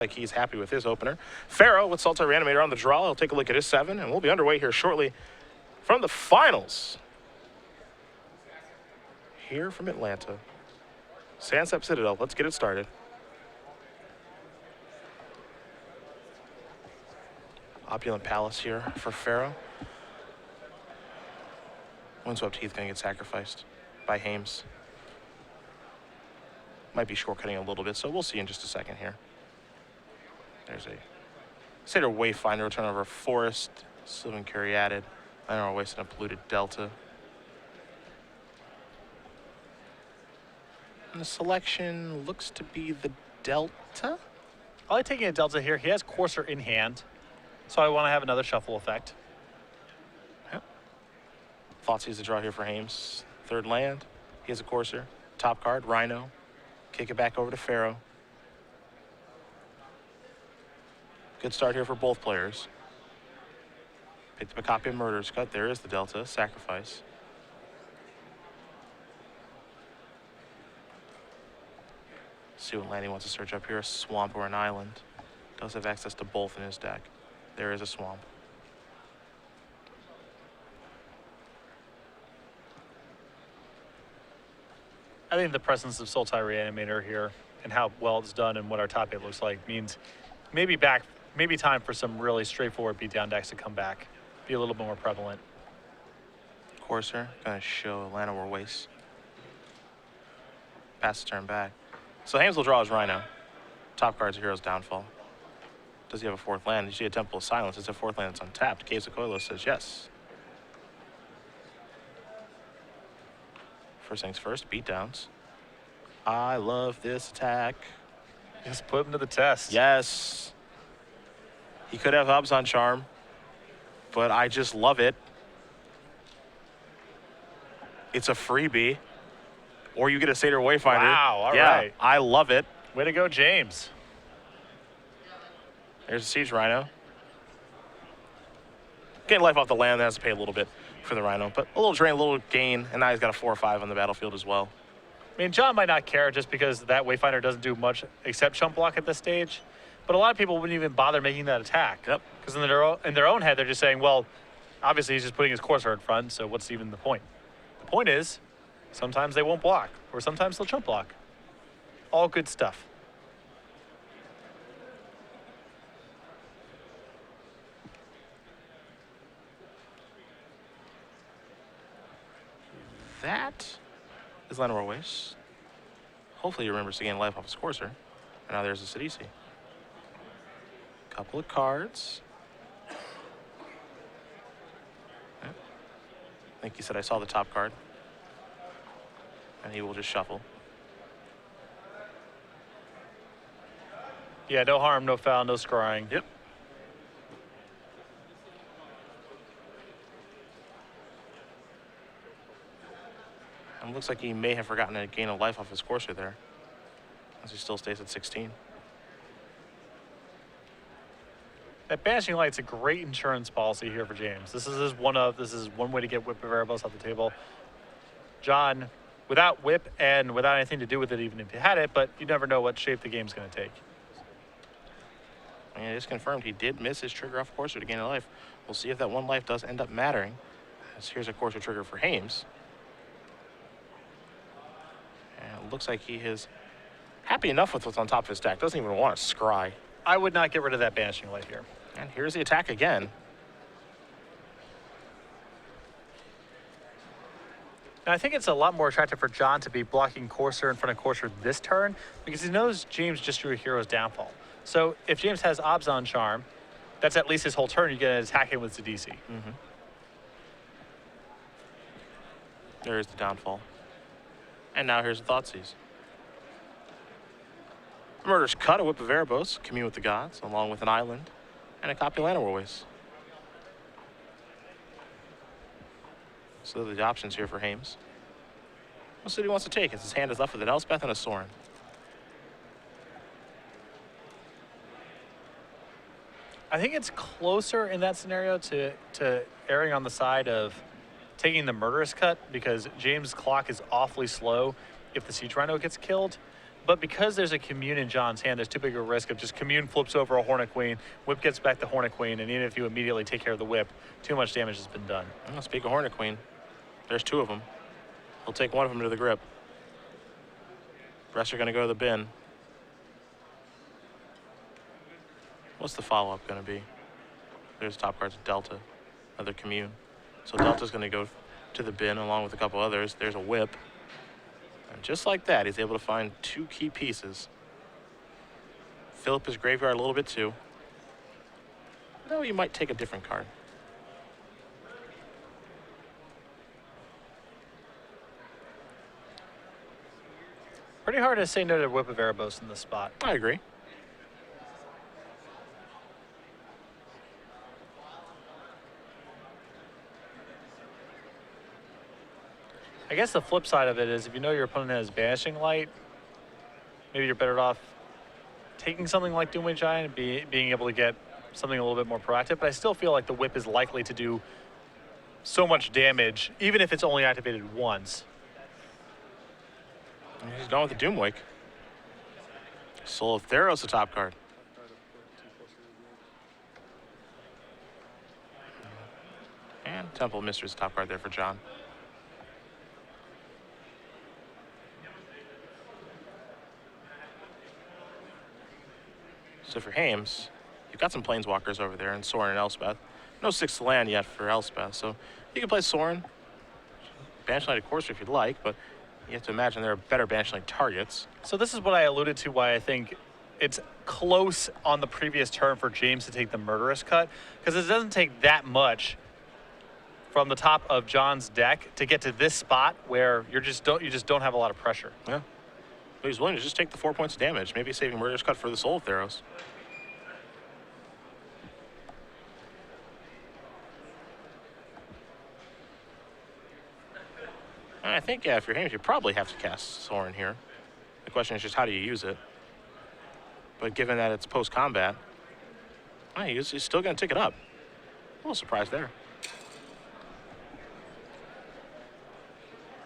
Like he's happy with his opener. Farrow with Sultai Reanimator on the draw. He'll take a look at his 7, and we'll be underway here shortly from the finals. Here from Atlanta. Sandsep Citadel. Let's get it started. Opulent Palace here for Farrow. Windswept Heath going to get sacrificed by Hames. Might be shortcutting a little bit, so we'll see in just a second here. There's a Satyr Wayfinder, return over Forest, Sylvan Caryatid, Llanowar Waste, and a Polluted Delta. And the selection looks to be the Delta. I like taking a Delta here. He has Courser in hand, so I want to have another shuffle effect. Yep. Thoughtseize the draw here for Hames. Third land. He has a Courser. Top card, Rhino. Kick it back over to Farrow. Good start here for both players. Picked up a copy of Murder's Cut. There is the Delta. Sacrifice. See what land he wants to search up here. A swamp or an island. Does have access to both in his deck. There is a swamp. I think the presence of Sultai Reanimator here and how well it's done and what our top 8 looks like means maybe time for some really straightforward beatdown decks to come back, be a little bit more prevalent. Courser, gonna show Llanowar Waste. Pass the turn back. So Hames will draw his Rhino. Top card's Hero's Downfall. Does he have a 4th land? Does he have a Temple of Silence? It's a 4th land that's untapped. Caves of Koilos says yes. First things first, beatdowns. I love this attack. Just put him to the test. Yes. He could have Abzan Charm, but I just love it. It's a freebie. Or you get a Satyr Wayfinder. Wow, all yeah, right. I love it. Way to go, James. There's a Siege Rhino. Getting life off the land, has to pay a little bit for the Rhino, but a little drain, a little gain, and now he's got a 4 or 5 on the battlefield as well. I mean, John might not care just because that Wayfinder doesn't do much except chump block at this stage, but a lot of people wouldn't even bother making that attack. Yep. Because in their own head, they're just saying, well, obviously he's just putting his Courser in front, so what's even the point? The point is, sometimes they won't block, or sometimes they'll chump block. All good stuff. That is Llanowar Waste. Hopefully he remembers to gain life off his Courser. And now there's a Sidisi. Couple of cards. Yep. I think he said I saw the top card. And he will just shuffle. Yeah, no harm, no foul, no scrying. Yep. And it looks like he may have forgotten to gain a life off his Courser there, as he still stays at 16. That Banishing Light's a great insurance policy here for James. This is one way to get Whip of Erebos off the table. John, without Whip and without anything to do with it, even if he had it, but you never know what shape the game's going to take. And it is confirmed he did miss his trigger off Courser to gain a life. We'll see if that 1 life does end up mattering, as here's a Courser trigger for Hames. And it looks like he is happy enough with what's on top of his deck. Doesn't even want to scry. I would not get rid of that Banishing Light here. And here's the attack again. Now, I think it's a lot more attractive for John to be blocking Courser in front of Courser this turn because he knows James just drew a Hero's Downfall. So if James has Abzan Charm, that's at least his whole turn. You get to attack him with Sidisi. Mm-hmm. There is the Downfall. And now here's the Thoughtseize. Murder's Cut, a Whip of Erebos, Commune with the Gods, along with an island, and a copy of Llanowar Waste. So the options here for Hames. What city he wants to take? His hand is left with an Elspeth and a Sorin. I think it's closer in that scenario to erring on the side of taking the Murderous Cut because James' clock is awfully slow if the Siege Rhino gets killed. But because there's a commune in John's hand, there's too big a risk of just commune flips over a Hornet Queen, whip gets back the Hornet Queen, and even if you immediately take care of the whip, too much damage has been done. Well, speak of Hornet Queen, there's 2 of them. He'll take one of them to the grip. Rest are going to go to the bin. What's the follow-up going to be? There's top cards, Delta, another commune. So Delta's going to go to the bin along with a couple others. There's a whip. And just like that, he's able to find 2 key pieces. Fill up his graveyard a little bit too. Though you might take a different card. Pretty hard to say no to Whip of Erebos in this spot. I agree. I guess the flip side of it is if you know your opponent has Banishing Light, maybe you're better off taking something like Doomway Giant and being able to get something a little bit more proactive. But I still feel like the whip is likely to do so much damage, even if it's only activated once. He's going with the Doomwake. Soul of Theros, the top card. And Temple of Mystery's top card there for John. So for Hames, you've got some Planeswalkers over there in Sorin and Elspeth. No 6th land yet for Elspeth, so you can play Sorin. Banishing Light, of course, if you'd like, but you have to imagine there are better Banishing Light targets. So this is what I alluded to why I think it's close on the previous turn for James to take the Murderous Cut, because it doesn't take that much from the top of John's deck to get to this spot where you just don't have a lot of pressure. Yeah. But he's willing to just take the 4 points of damage, maybe saving Murderous Cut for the Soul of Theros. And I think, yeah, if you're Hames, you probably have to cast Sorin here. The question is just how do you use it? But given that it's post-combat, he's still going to tick it up. A little surprised there.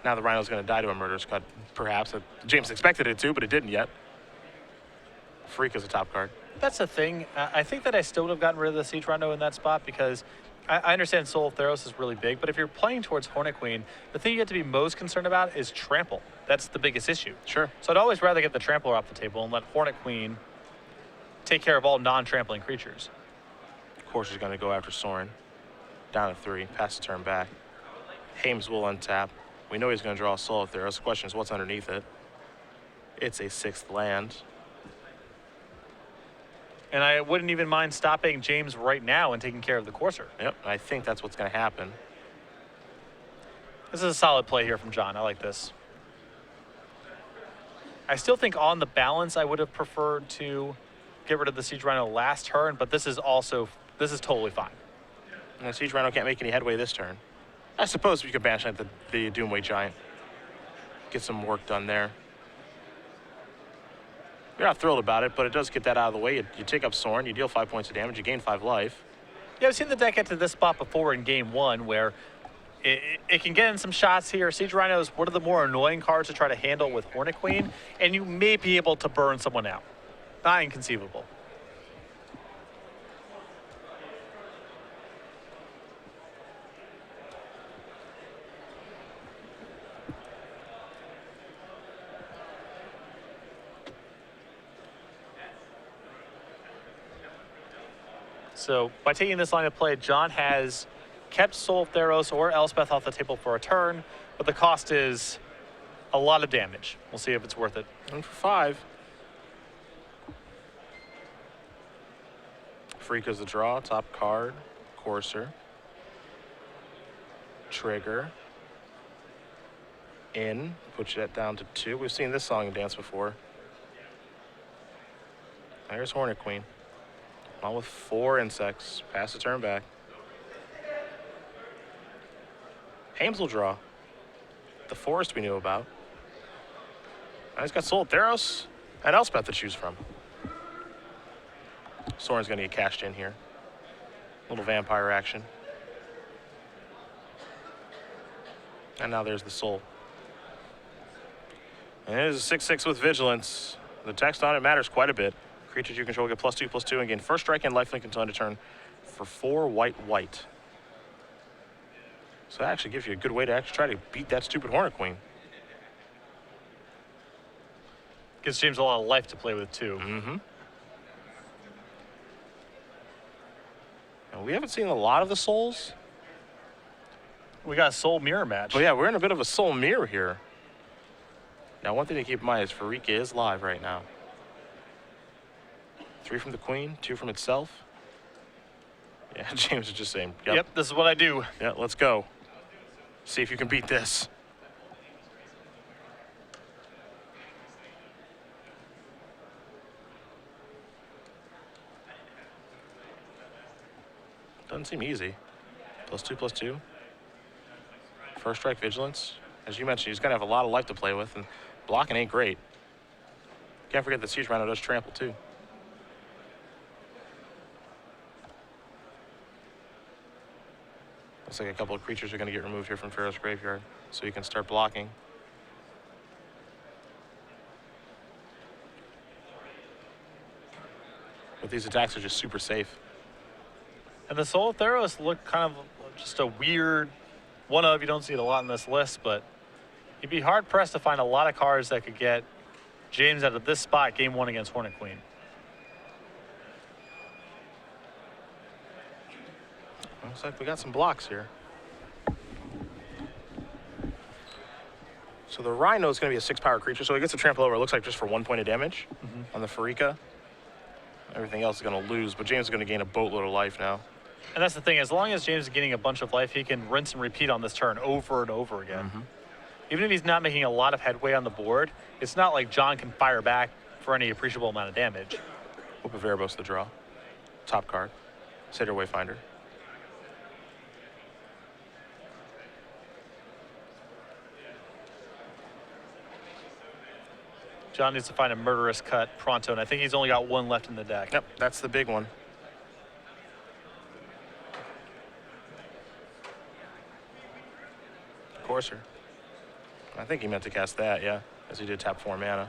Now the Rhino's going to die to a Murderous Cut, perhaps. James expected it to, but it didn't yet. Freak is a top card. That's the thing. I think that I still would have gotten rid of the Siege Rhino in that spot because I understand Soul of Theros is really big, but if you're playing towards Hornet Queen, the thing you have to be most concerned about is trample. That's the biggest issue. Sure. So I'd always rather get the trampler off the table and let Hornet Queen take care of all non-trampling creatures. Of course, he's going to go after Sorin. Down to 3, pass the turn back. Hames will untap. We know he's going to draw a Soul of Theros. The question is what's underneath it. It's a 6th land. And I wouldn't even mind stopping James right now and taking care of the Courser. Yep, I think that's what's going to happen. This is a solid play here from John. I like this. I still think on the balance, I would have preferred to get rid of the Siege Rhino last turn, but this is totally fine. And the Siege Rhino can't make any headway this turn. I suppose we could banish out the Doomway Giant. Get some work done there. We're not thrilled about it, but it does get that out of the way. You take up Sorin, you deal 5 points of damage, you gain 5 life. Yeah, I've seen the deck get to this spot before in game 1 where it can get in some shots here. Siege Rhino is one of the more annoying cards to try to handle with Hornet Queen, and you may be able to burn someone out. Not inconceivable. So by taking this line of play, John has kept Soul of Theros or Elspeth off the table for a turn, but the cost is a lot of damage. We'll see if it's worth it. 1 for 5. Freak is the draw, top card, Courser. Trigger. In, put that down to 2. We've seen this song and dance before. There's Hornet Queen. On with 4 insects. Pass the turn back. Hames will draw. The forest we knew about. Now he's got Soul of Theros and Elspeth to choose from. Sorin's going to get cashed in here. Little vampire action. And now there's the Soul. And it is a 6/6 with Vigilance. The text on it matters quite a bit. Creatures you control get +2/+2 and gain first strike and lifelink until end of turn for 4 white. So that actually gives you a good way to actually try to beat that stupid Hornet Queen. Gives James a lot of life to play with, too. Mm-hmm. And we haven't seen a lot of the souls. We got a soul mirror match. But yeah, we're in a bit of a soul mirror here. Now, one thing to keep in mind is Farika is live right now. 3 from the Queen, 2 from itself. Yeah, James is just saying, Yep, this is what I do. Yeah, let's go. See if you can beat this. Doesn't seem easy. +2/+2. First strike Vigilance. As you mentioned, he's going to have a lot of life to play with, and blocking ain't great. Can't forget that Siege Rhino does trample, too. Looks like a couple of creatures are going to get removed here from Farrow's graveyard, so you can start blocking. But these attacks are just super safe. And the Soul of Theros look kind of just a weird one of. You don't see it a lot in this list, but you'd be hard-pressed to find a lot of cards that could get James out of this spot game 1 against Hornet Queen. Looks like we got some blocks here. So the Rhino is going to be a 6-power creature, so he gets to trample over, it looks like, just for 1 point of damage on the Farika. Everything else is going to lose, but James is going to gain a boatload of life now. And that's the thing, as long as James is getting a bunch of life, he can rinse and repeat on this turn over and over again. Even if he's not making a lot of headway on the board, it's not like John can fire back for any appreciable amount of damage. Whip of Erebos the draw. Top card. Satyr Wayfinder. John needs to find a murderous cut pronto, and I think he's only got 1 left in the deck. Yep, that's the big one. Courser. I think he meant to cast that, yeah, as he did tap 4 mana.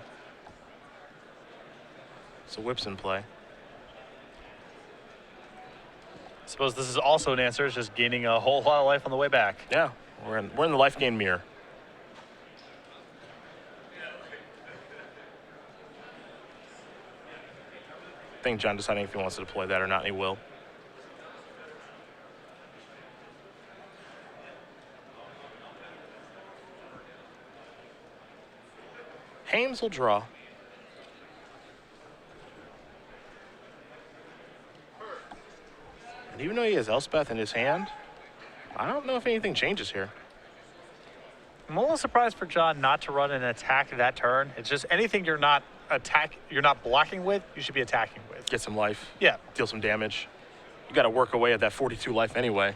So Whip's in play. I suppose this is also an answer, it's just gaining a whole lot of life on the way back. Yeah, we're in the life gain mirror. I think John deciding if he wants to deploy that or not, and he will. Hames will draw. And even though he has Elspeth in his hand, I don't know if anything changes here. I'm a little surprised for John not to run an attack that turn. It's just anything you're not blocking with, you should be attacking with. Get some life. Yeah. Deal some damage. You got to work away at that 42 life anyway.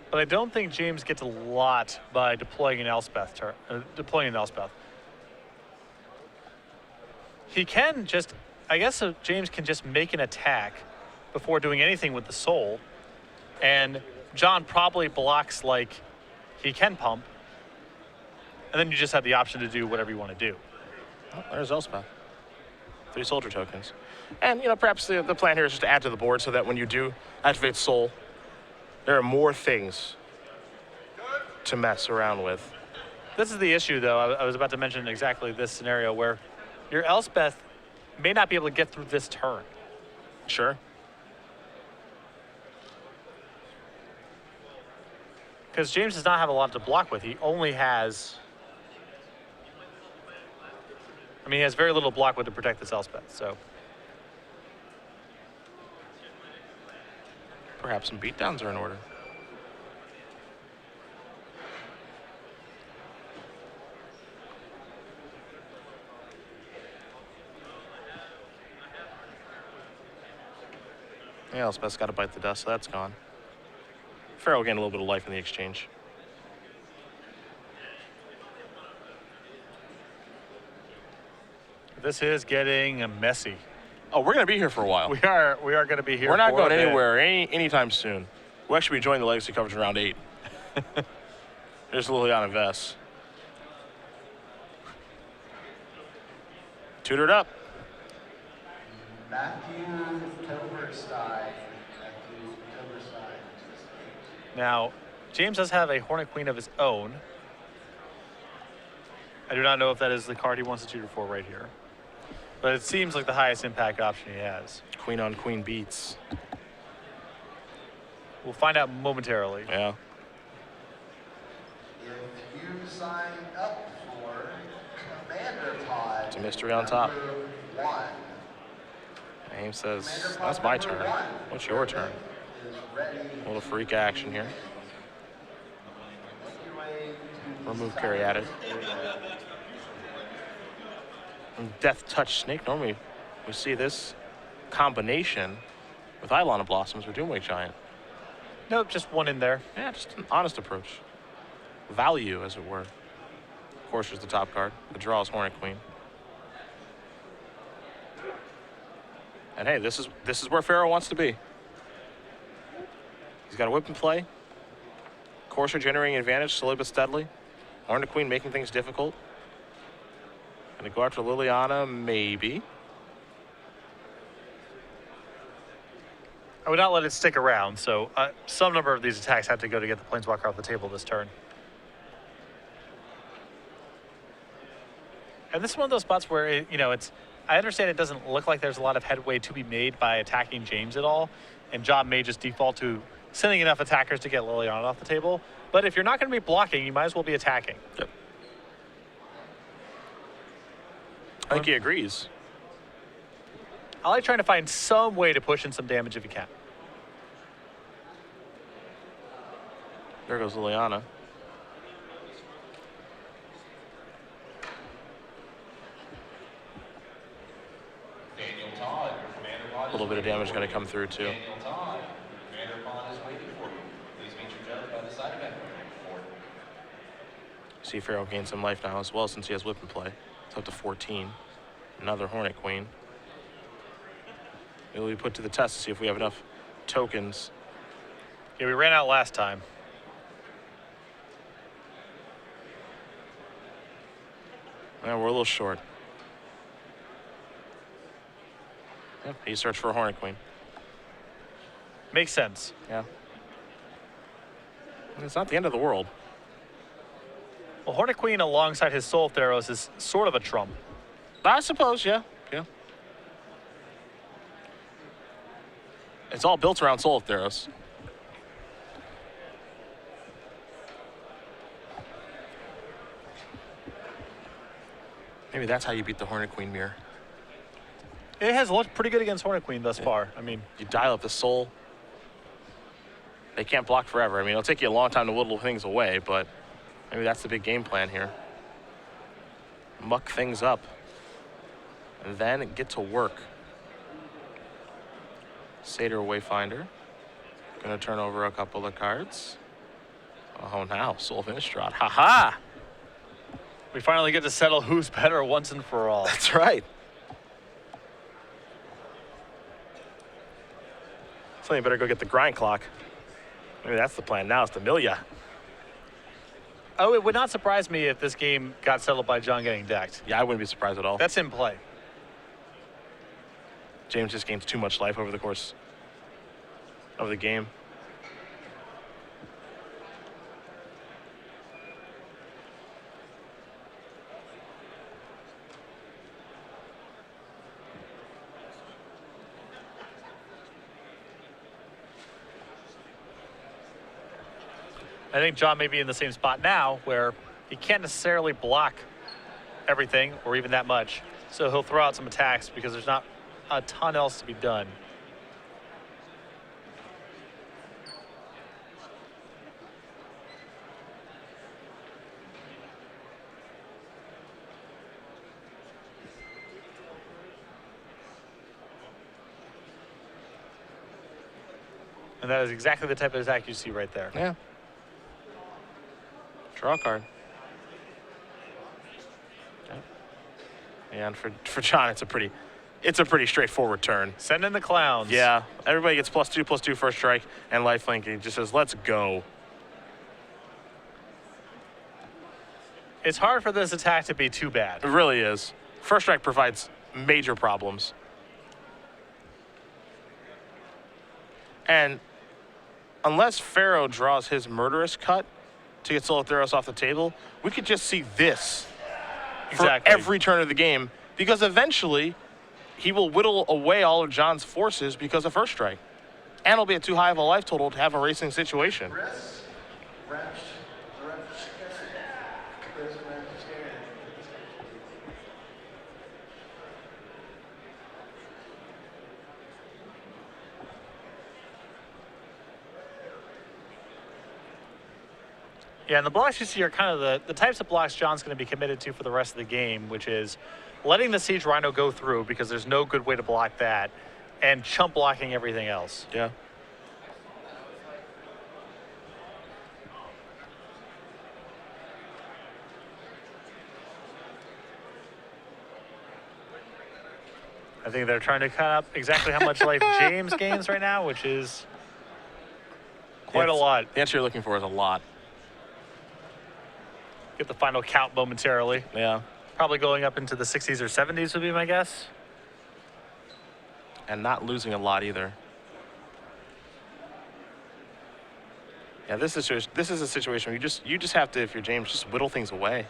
But I don't think James gets a lot by deploying an Elspeth. He can just, I guess James can just make an attack before doing anything with the soul. And John probably blocks like he can pump. And then you just have the option to do whatever you want to do. Oh, there's Elspeth. 3 soldier tokens. And, you know, perhaps the plan here is just to add to the board so that when you do activate Soul, there are more things to mess around with. This is the issue, though. I was about to mention exactly this scenario where your Elspeth may not be able to get through this turn. Sure. Because James does not have a lot to block with. He only has... I mean, he has very little block with to protect this Elspeth, so... Perhaps some beatdowns are in order. Yeah, Elspeth's got to bite the dust, so that's gone. Farrow gained a little bit of life in the exchange. This is getting messy. Oh, we're going to be here for a while. We are going to be here. We're not for going a bit. anywhere anytime soon. We'll actually be joining the Legacy coverage in round 8. There's Liliana Vess. Tutored up. Matthew Toberstein. Now, James does have a Hornet Queen of his own. I do not know if that is the card he wants to tutor for right here. But it seems like the highest impact option he has. Queen on queen beats. We'll find out momentarily. Yeah. If you sign up for Commander Pod, It's a mystery on top. number 1, Aim says, Commander that's Pod my number turn. 1, What's your turn? is ready. A little freak action here. Make your way to Remove the carry added. And Death Touch Snake. Normally we see this combination with Eilana Blossoms or Doomwake Giant. Nope, just one in there. Yeah, just an honest approach. Value, as it were. Of course, there's the top card. The draw is Hornet Queen. And hey, this is where Farrow wants to be. He's got a whip in play. Courser generating advantage slowly but steadily. Hornet Queen making things difficult. Gonna go after Liliana, maybe. I would not let it stick around, so some number of these attacks have to go to get the Planeswalker off the table this turn. And this is one of those spots where, I understand it doesn't look like there's a lot of headway to be made by attacking James at all, and John may just default to sending enough attackers to get Liliana off the table. But if you're not going to be blocking, you might as well be attacking. Yep. I think he agrees. I like trying to find some way to push in some damage if you can. There goes Liliana. Daniel Todd, your Commander Pod. A little bit of damage going to come through too. Daniel Todd, Commander Pod is waiting for you. Please meet your judge by the side event board. See Farrow gain some life now as well since he has whip in play. It's up to 14. Another Hornet Queen. It'll be put to the test to see if we have enough tokens. Yeah, we ran out last time. Yeah, we're a little short. Yep, he searched for a Hornet Queen. Makes sense. Yeah. It's not the end of the world. Well, Hornet Queen alongside his Soul Theros is sort of a trump. I suppose, yeah. Yeah. It's all built around Soul of Theros. Maybe that's how you beat the Hornet Queen mirror. It has looked pretty good against Hornet Queen thus far. I mean, You dial up the Soul. They can't block forever. I mean, it'll take you a long time to whittle things away, but maybe that's the big game plan here. Muck things up. And then get to work. Satyr Wayfinder. Gonna turn over a couple of cards. Oh, now, Soul of Innistrad. Ha-ha! we finally get to settle who's better once and for all. That's right. Somebody better go get the grind clock. Maybe that's the plan now, is to mill ya. Oh, it would not surprise me if this game got settled by John getting decked. Yeah, I wouldn't be surprised at all. That's in play. James just gains too much life over the course of the game. I think John may be in the same spot now where he can't necessarily block everything or even that much. So he'll throw out some attacks because there's not a ton else to be done. And that is exactly the type of attack you see right there. Yeah. Draw a card. Yeah, and for John, it's a pretty straightforward turn. Send in the clowns. Yeah, everybody gets +2/+2 first strike and lifelink, and he just says, "Let's go." It's hard for this attack to be too bad. It really is. First strike provides major problems. And unless Farrow draws his murderous cut to get Soul of Theros off the table, we could just see this Exactly. for every turn of the game, because eventually he will whittle away all of John's forces because of first strike. And it'll be at too high of a life total to have a racing situation. Yeah, and the blocks you see are kind of the types of blocks John's going to be committed to for the rest of the game, which is letting the Siege Rhino go through because there's no good way to block that, and chump blocking everything else. Yeah. I think they're trying to cut up exactly how much life James gains right now, which is quite a lot. The answer you're looking for is a lot. Get the final count momentarily. Yeah. Probably going up into the 60s or 70s would be my guess. And not losing a lot either. Yeah, this is a situation where you just have to, if you're James, just whittle things away.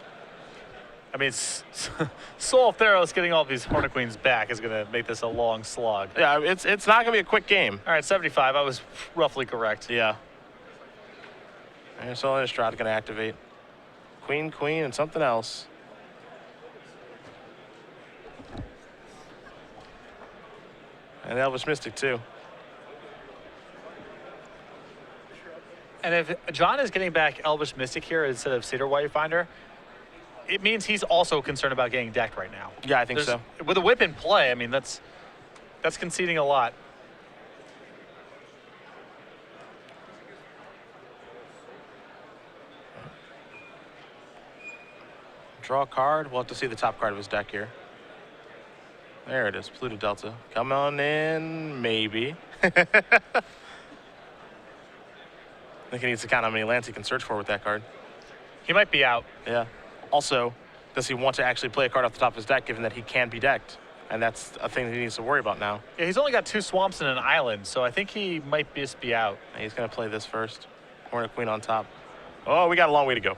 I mean, Soul of Theros getting all these Hornet back is going to make this a long slog. Yeah, it's not gonna be a quick game. All right, 75. I was roughly correct. Yeah. And so Innistrad gonna activate. Queen, queen, and something else. And Elvish Mystic too. And if John is getting back Elvish Mystic here instead of Cedar Wayfinder, it means he's also concerned about getting decked right now. Yeah, I think so. With a whip in play, I mean, that's conceding a lot. Draw a card. We'll have to see the top card of his deck here. There it is, Pluto Delta. Come on in, maybe. I think he needs to count how many lands he can search for with that card. He might be out. Yeah. Also, does he want to actually play a card off the top of his deck, given that he can be decked? And that's a thing that he needs to worry about now. Yeah, he's only got 2 swamps and an island, so I think he might just be out. And he's going to play this first. Hornet Queen on top. Oh, we got a long way to go.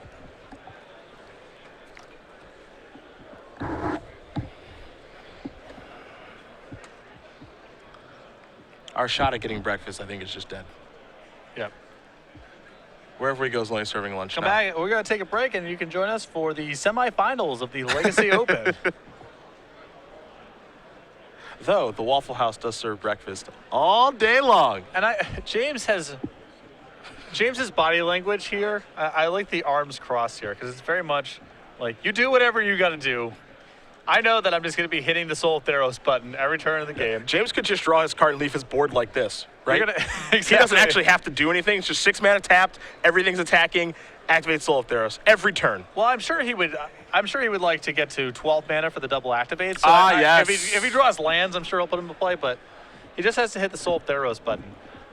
Our shot at getting breakfast, I think, is just dead. Yep. Wherever he goes, only serving lunch Come now. back. We're going to take a break, and you can join us for the semifinals of the Legacy Open. Though the Waffle House does serve breakfast all day long. And James's body language here, I like the arms crossed here because it's very much like, you do whatever you got to do. I know that I'm just going to be hitting the Soul of Theros button every turn of the game. James could just draw his card and leave his board like this, right? Exactly. He doesn't actually have to do anything. It's just 6 mana tapped. Everything's attacking. Activate Soul of Theros every turn. Well, I'm sure he would like to get to 12 mana for the double activate. So yes. If he draws lands, I'm sure he'll put him to play. But he just has to hit the Soul of Theros button.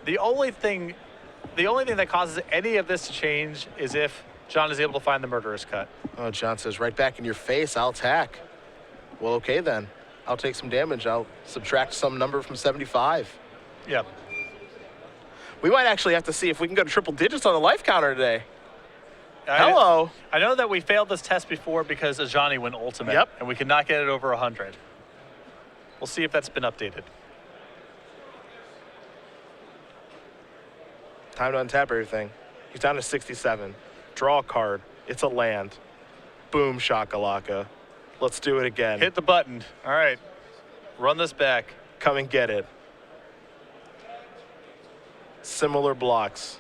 The only thing that causes any of this to change is if John is able to find the murderous cut. Oh, John says, right back in your face, I'll attack. Well, okay then. I'll take some damage. I'll subtract some number from 75. Yep. We might actually have to see if we can go to triple digits on the life counter today. Hello. I know that we failed this test before because Ajani went ultimate. Yep. And we could not get it over 100. We'll see if that's been updated. Time to untap everything. He's down to 67. Draw a card. It's a land. Boom, shakalaka. Let's do it again. Hit the button. All right. Run this back. Come and get it. Similar blocks.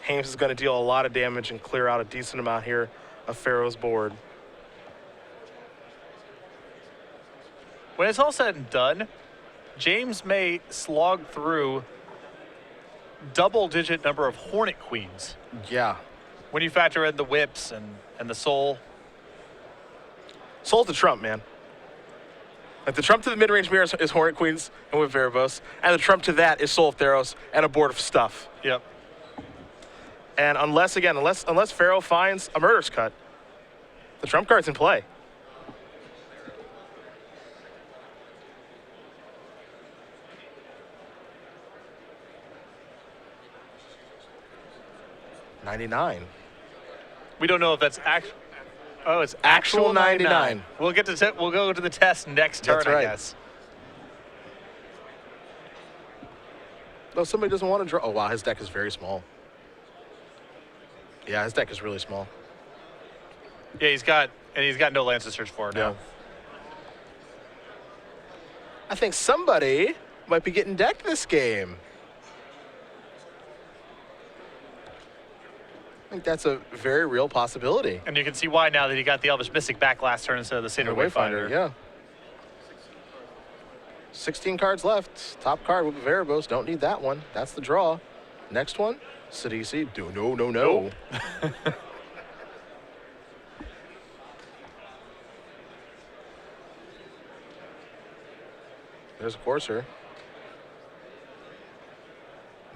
Hames is going to deal a lot of damage and clear out a decent amount here of Farrow's board. When it's all said and done, James may slog through double-digit number of Hornet Queens. Yeah. When you factor in the whips and the soul. Soul's the trump, man. Like the trump to the mid-range mirror is Hornet Queens and with Veribos, and the trump to that is Soul of Theros and a board of stuff. Yep. And unless Farrow finds a Murder's Cut, the trump card's in play. $99. We don't know if that's actual. Oh, it's Actual 99. We'll get to we'll go to the test next turn, That's right. I guess. No, somebody doesn't want to draw. Oh wow, his deck is very small. Yeah, his deck is really small. Yeah, he's got no lands to search for now. Yeah. I think somebody might be getting decked this game. I think that's a very real possibility. And you can see why now that he got the Elvish Mystic back last turn instead of the Sacred Wayfinder. Yeah. 16 cards left. Top card with Veribos. Don't need that one. That's the draw. Next one, Sidisi. No. There's a Courser.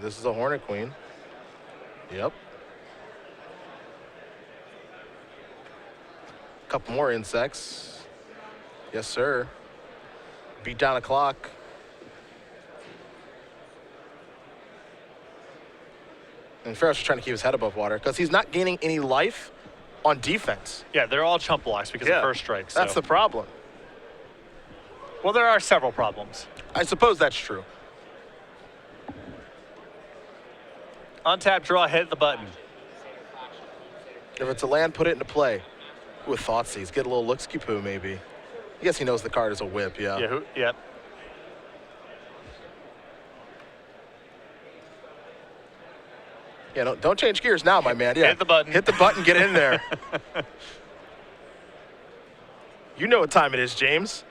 This is a Hornet Queen. Yep. Couple more insects. Yes, sir. Beat down a clock. And Farrow's just trying to keep his head above water because he's not gaining any life on defense. Yeah, they're all chump blocks because of first strike. So. That's the problem. Well, there are several problems. I suppose that's true. Untap, draw, hit the button. If it's a land, put it into play. With Thoughtseize, get a little looksky poo maybe. I guess he knows the card is a whip, yeah. Yeah, yep. Yeah, don't change gears now, my man. Yeah. Hit the button. Hit the button, get in there. You know what time it is, James.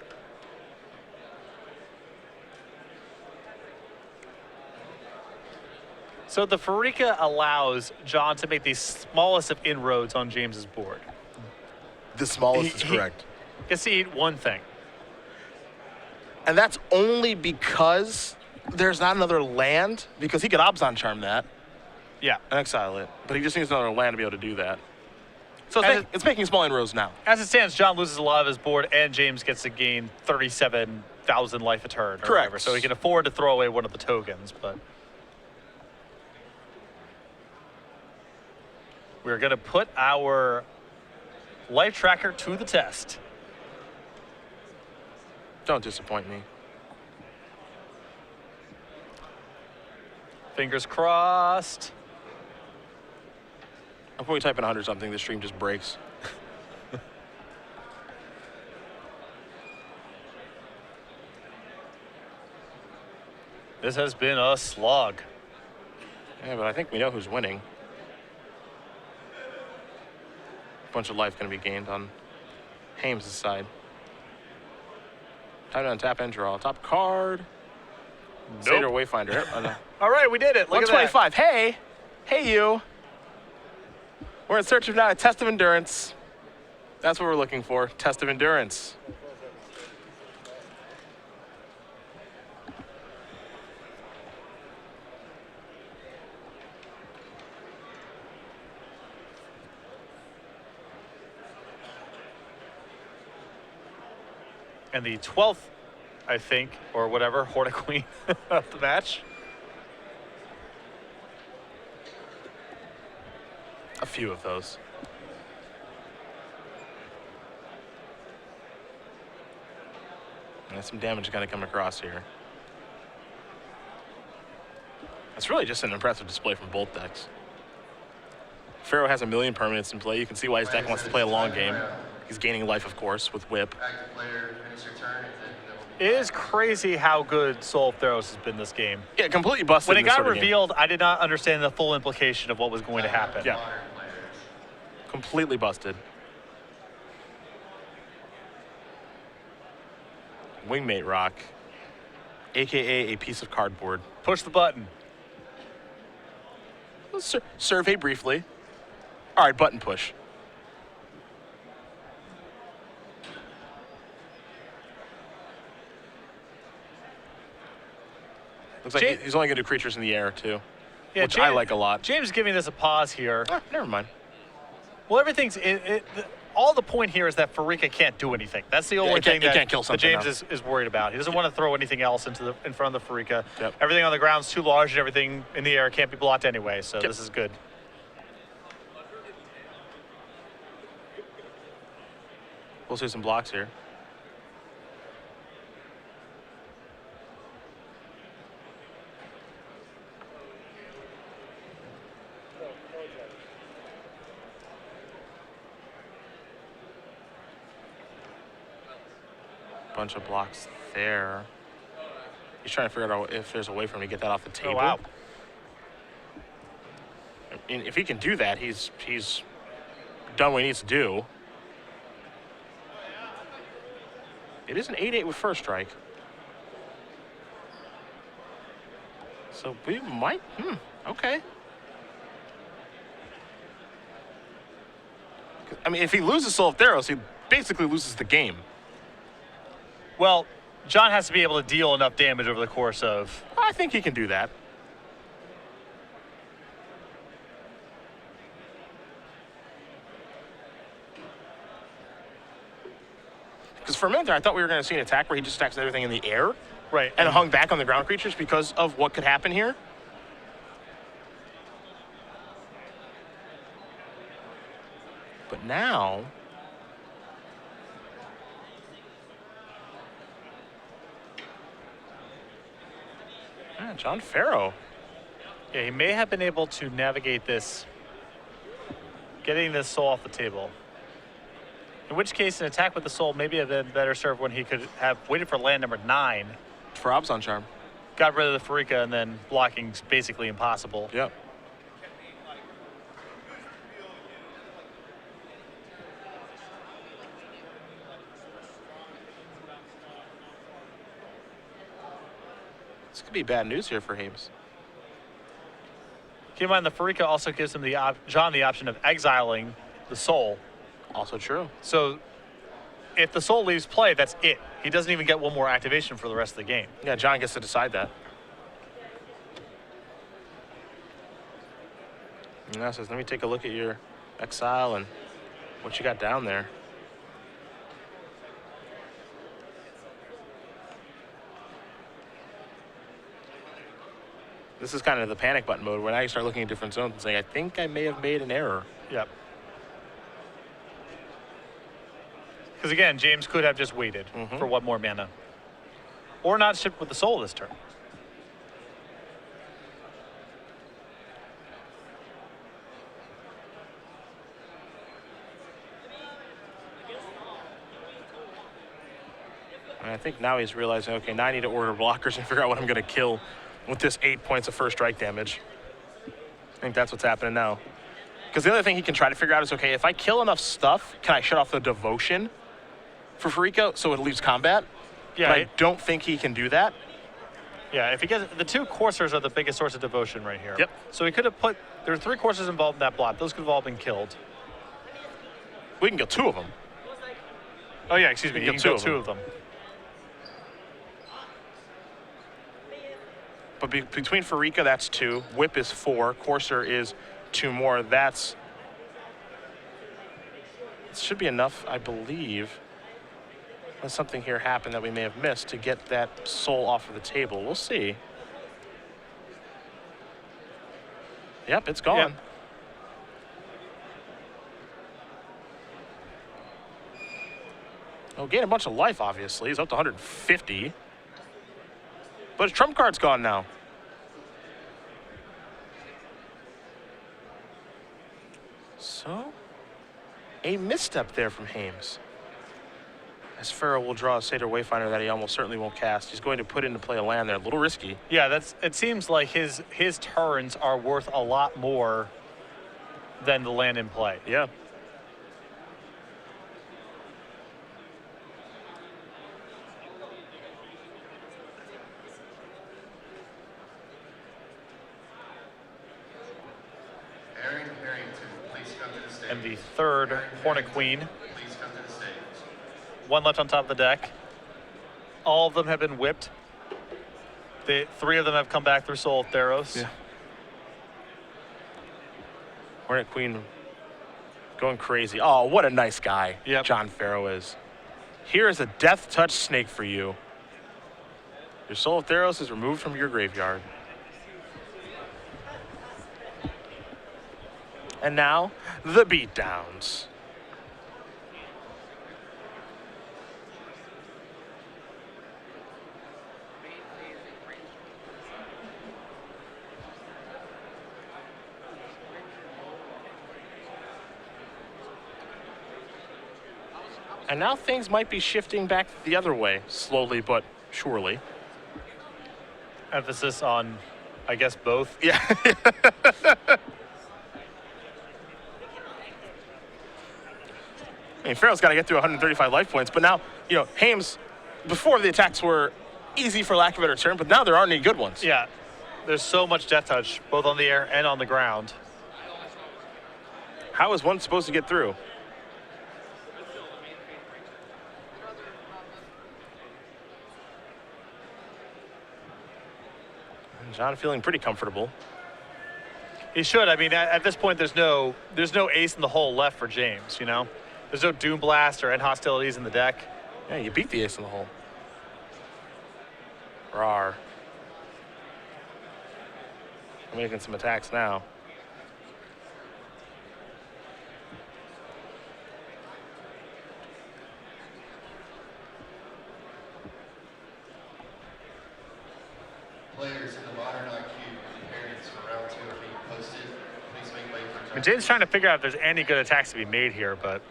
So the Farika allows John to make the smallest of inroads on James's board. The smallest is correct. He gets to eat one thing. And that's only because there's not another land, because he could Abzan Charm that Yeah. and exile it, but he just needs another land to be able to do that. So it's making small inroads now. As it stands, John loses a lot of his board, and James gets to gain 37,000 life a turn. Or Correct. whatever, so he can afford to throw away one of the tokens, but... We're going to put our life tracker to the test. Don't disappoint me. Fingers crossed. Before we type in 100 something, the stream just breaks. This has been a slog. Yeah, but I think we know who's winning. Bunch of life going to be gained on Hames' side. Time to untap and draw. Top card. Nope. Seder Wayfinder. Oh, no. All right, we did it. Look at that. 125. Hey you. We're in search of now a test of endurance. That's what we're looking for. Test of endurance. And the 12th, I think, or whatever, Hornet Queen of the match. A few of those. And some damage is going to come across here. That's really just an impressive display from both decks. Farrow has a million permanents in play. You can see why his deck wants to play a long game. He's gaining life, of course, with Whip. Active player, finish your turn. It is crazy how good Soul of Theros has been this game. Yeah, completely busted. When it in this got sort of game. revealed, I did not understand the full implication of what was going to happen. Yeah. Completely busted. Wingmate Rock, AKA a piece of cardboard. Push the button. Survey briefly. All right, button push. Looks like he's only going to do creatures in the air, too. Yeah, which I like a lot. James is giving this a pause here. Ah, never mind. Well, everything's all the point here is that Farika can't do anything. That's the only thing can't kill that something James is worried about. He doesn't want to throw anything else in front of the Farika. Yep. Everything on the ground's too large, and everything in the air can't be blocked anyway. So this is good. We'll see some blocks here. Bunch of blocks there. He's trying to figure out if there's a way for him to get that off the table. Oh, wow. I mean, if he can do that, he's done what he needs to do. It is an 8-8 with first strike. So we might, okay. I mean, if he loses Soul of Theros, he basically loses the game. Well, John has to be able to deal enough damage over the course of... I think he can do that. Because for a minute there, I thought we were going to see an attack where he just attacks everything in the air. Right. And hung back on the ground creatures because of what could happen here. But now... John Farrow. Yeah, he may have been able to navigate this, getting this soul off the table. In which case, an attack with the soul maybe have been better served when he could have waited for land number 9. For Abzan Charm. Got rid of the Farika, and then blocking's basically impossible. Yep. This could be bad news here for Hames. Keep in mind, the Farika also gives him John the option of exiling the soul. Also true. So if the soul leaves play, that's it. He doesn't even get one more activation for the rest of the game. Yeah, John gets to decide that. And now says, let me take a look at your exile and what you got down there. This is kind of the panic button mode where now you start looking at different zones and saying, I think I may have made an error. Yep. Because again, James could have just waited for one more mana. Or not shipped with the soul this turn. And I think now he's realizing, okay, now I need to order blockers and figure out what I'm going to kill with this 8 points of first strike damage. I think that's what's happening now. Because the other thing he can try to figure out is, okay, if I kill enough stuff, can I shut off the devotion for Farika so it leaves combat? Yeah, but I don't think he can do that. Yeah, if he gets the 2 coursers are the biggest source of devotion right here. Yep. So he could have put there are 3 coursers involved in that block. Those could have all been killed. We can kill 2 of them. Oh yeah, excuse me. You can kill 2 of them. But between Farika, that's 2. Whip is 4. Courser is 2 more. It should be enough, I believe. Unless something here happened that we may have missed to get that soul off of the table. We'll see. Yep, it's gone. Yep. Oh, gain a bunch of life, obviously. He's up to 150. But his trump card's gone now. So, a misstep there from Hames. As Farrow will draw a Satyr Wayfinder that he almost certainly won't cast. He's going to put into play a land there. A little risky. Yeah, it seems like his turns are worth a lot more than the land in play. Yeah. and the third Hornet Queen. Please come to the stage. One left on top of the deck. All of them have been whipped. The three of them have come back through Soul of Theros. Yeah. Hornet Queen going crazy. Oh, what a nice guy John Farrow is. Here is a Death Touch Snake for you. Your Soul of Theros is removed from your graveyard. And now, the beatdowns. And now things might be shifting back the other way, slowly but surely. Emphasis on, I guess, both. Yeah. I mean, Farrow's got to get through 135 life points, but now, you know, Hames, before the attacks were easy for lack of a better term, but now there aren't any good ones. Yeah, there's so much Death Touch, both on the air and on the ground. How is one supposed to get through? And John feeling pretty comfortable. He should. I mean, at this point, there's no ace in the hole left for James, you know? There's no Doom Blast or End Hostilities in the deck. Yeah, you beat the ace in the hole. Rawr. I'm making some attacks now. Players in the modern IQ parents for round 2 are being posted. Please make way for I mean, James trying to figure out if there's any good attacks to be made here, but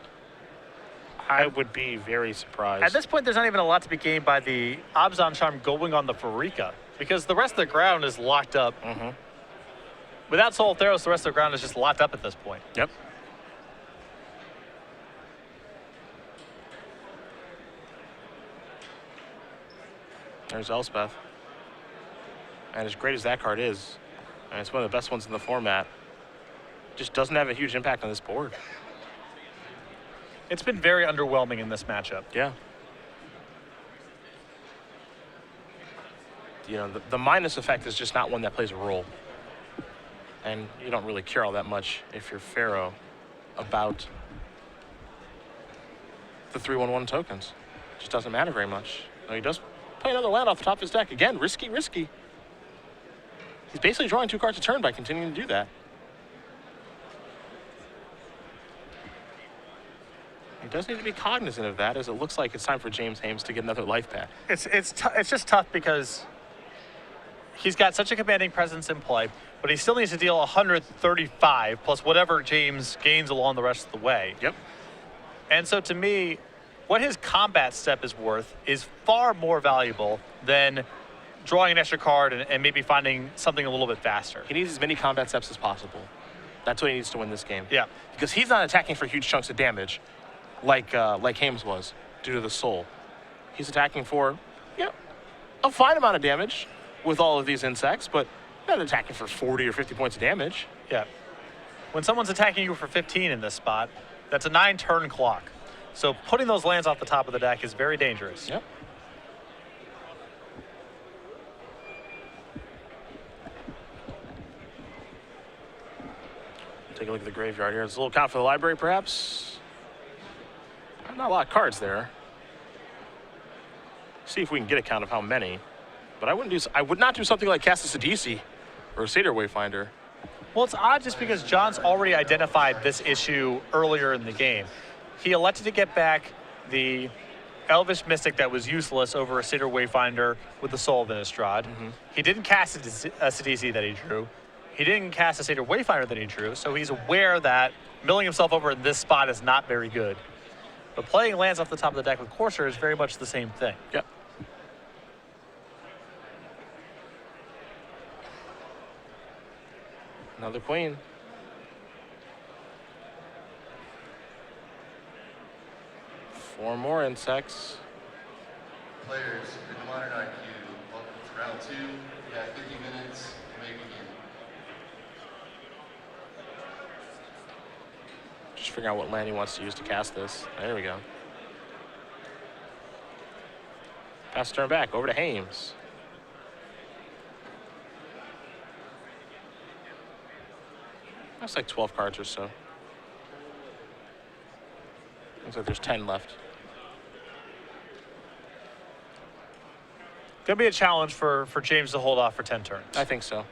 I would be very surprised. at this point, there's not even a lot to be gained by the Abzan Charm going on the Farika, because the rest of the ground is locked up. Mm-hmm. Without Soul of Theros, the rest of the ground is just locked up at this point. Yep. There's Elspeth. And as great as that card is, and it's one of the best ones in the format, just doesn't have a huge impact on this board. It's been very underwhelming in this matchup. Yeah. You know, the minus effect is just not one that plays a role. And you don't really care all that much if you're Farrow about the 3/1/1 tokens. It just doesn't matter very much. Now he does play another land off the top of his deck. Again, risky, risky. He's basically drawing 2 cards a turn by continuing to do that. He does need to be cognizant of that, as it looks like it's time for James Hames to get another life pack. It's just tough because he's got such a commanding presence in play, but he still needs to deal 135 plus whatever James gains along the rest of the way. Yep. And so to me, what his combat step is worth is far more valuable than drawing an extra card and maybe finding something a little bit faster. He needs as many combat steps as possible. That's what he needs to win this game. Yeah. Because he's not attacking for huge chunks of damage like Hames was due to the soul. He's attacking for, you know, a fine amount of damage with all of these insects, but not attacking for 40 or 50 points of damage. Yeah. When someone's attacking you for 15 in this spot, that's a 9-turn clock. So putting those lands off the top of the deck is very dangerous. Yep. Take a look at the graveyard here. There's a little count for the library, perhaps. Not a lot of cards there. See if we can get a count of how many. But I would not do something like cast a Sidisi or a Seder Wayfinder. Well, it's odd just because John's already identified this issue earlier in the game. He elected to get back the Elvish Mystic that was useless over a Seder Wayfinder with the Soul of Innistrad. Mm-hmm. He didn't cast a Sidisi that he drew. He didn't cast a Seder Wayfinder that he drew, so he's aware that milling himself over in this spot is not very good. But playing lands off the top of the deck with Courser is very much the same thing. Yep. Another queen. Four more insects. Players in the modern IQ, welcome to round 2. You have 50 minutes to make a game. Just figuring out what land he wants to use to cast this. There we go. Pass turn back over to Hames. That's like 12 cards or so. Looks like there's 10 left. Gonna be a challenge for James to hold off for 10 turns. I think so.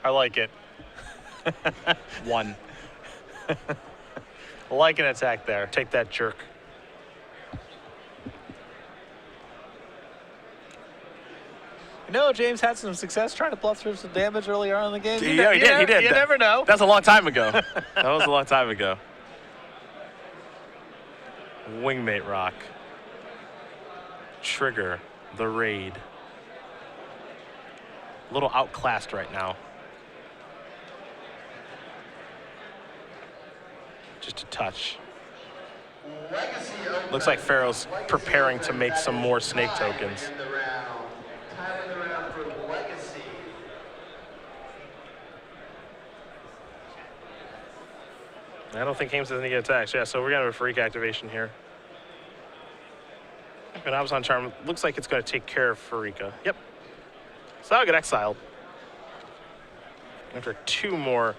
I like it. 1. I like an attack there. Take that, jerk. You know, James had some success trying to bluff through some damage earlier on in the game. Yeah, he did. You never know. That's a long time ago. That was a long time ago. Wingmate Rock. Trigger the raid. A little outclassed right now. Just a touch. Looks like Farrow's preparing to make some more snake tokens. I don't think Hames is going to get attacked. Yeah, so we're going to have a freak activation here. And I was on charm. Looks like it's going to take care of Farika. Yep. So that'll get exiled. After 2 more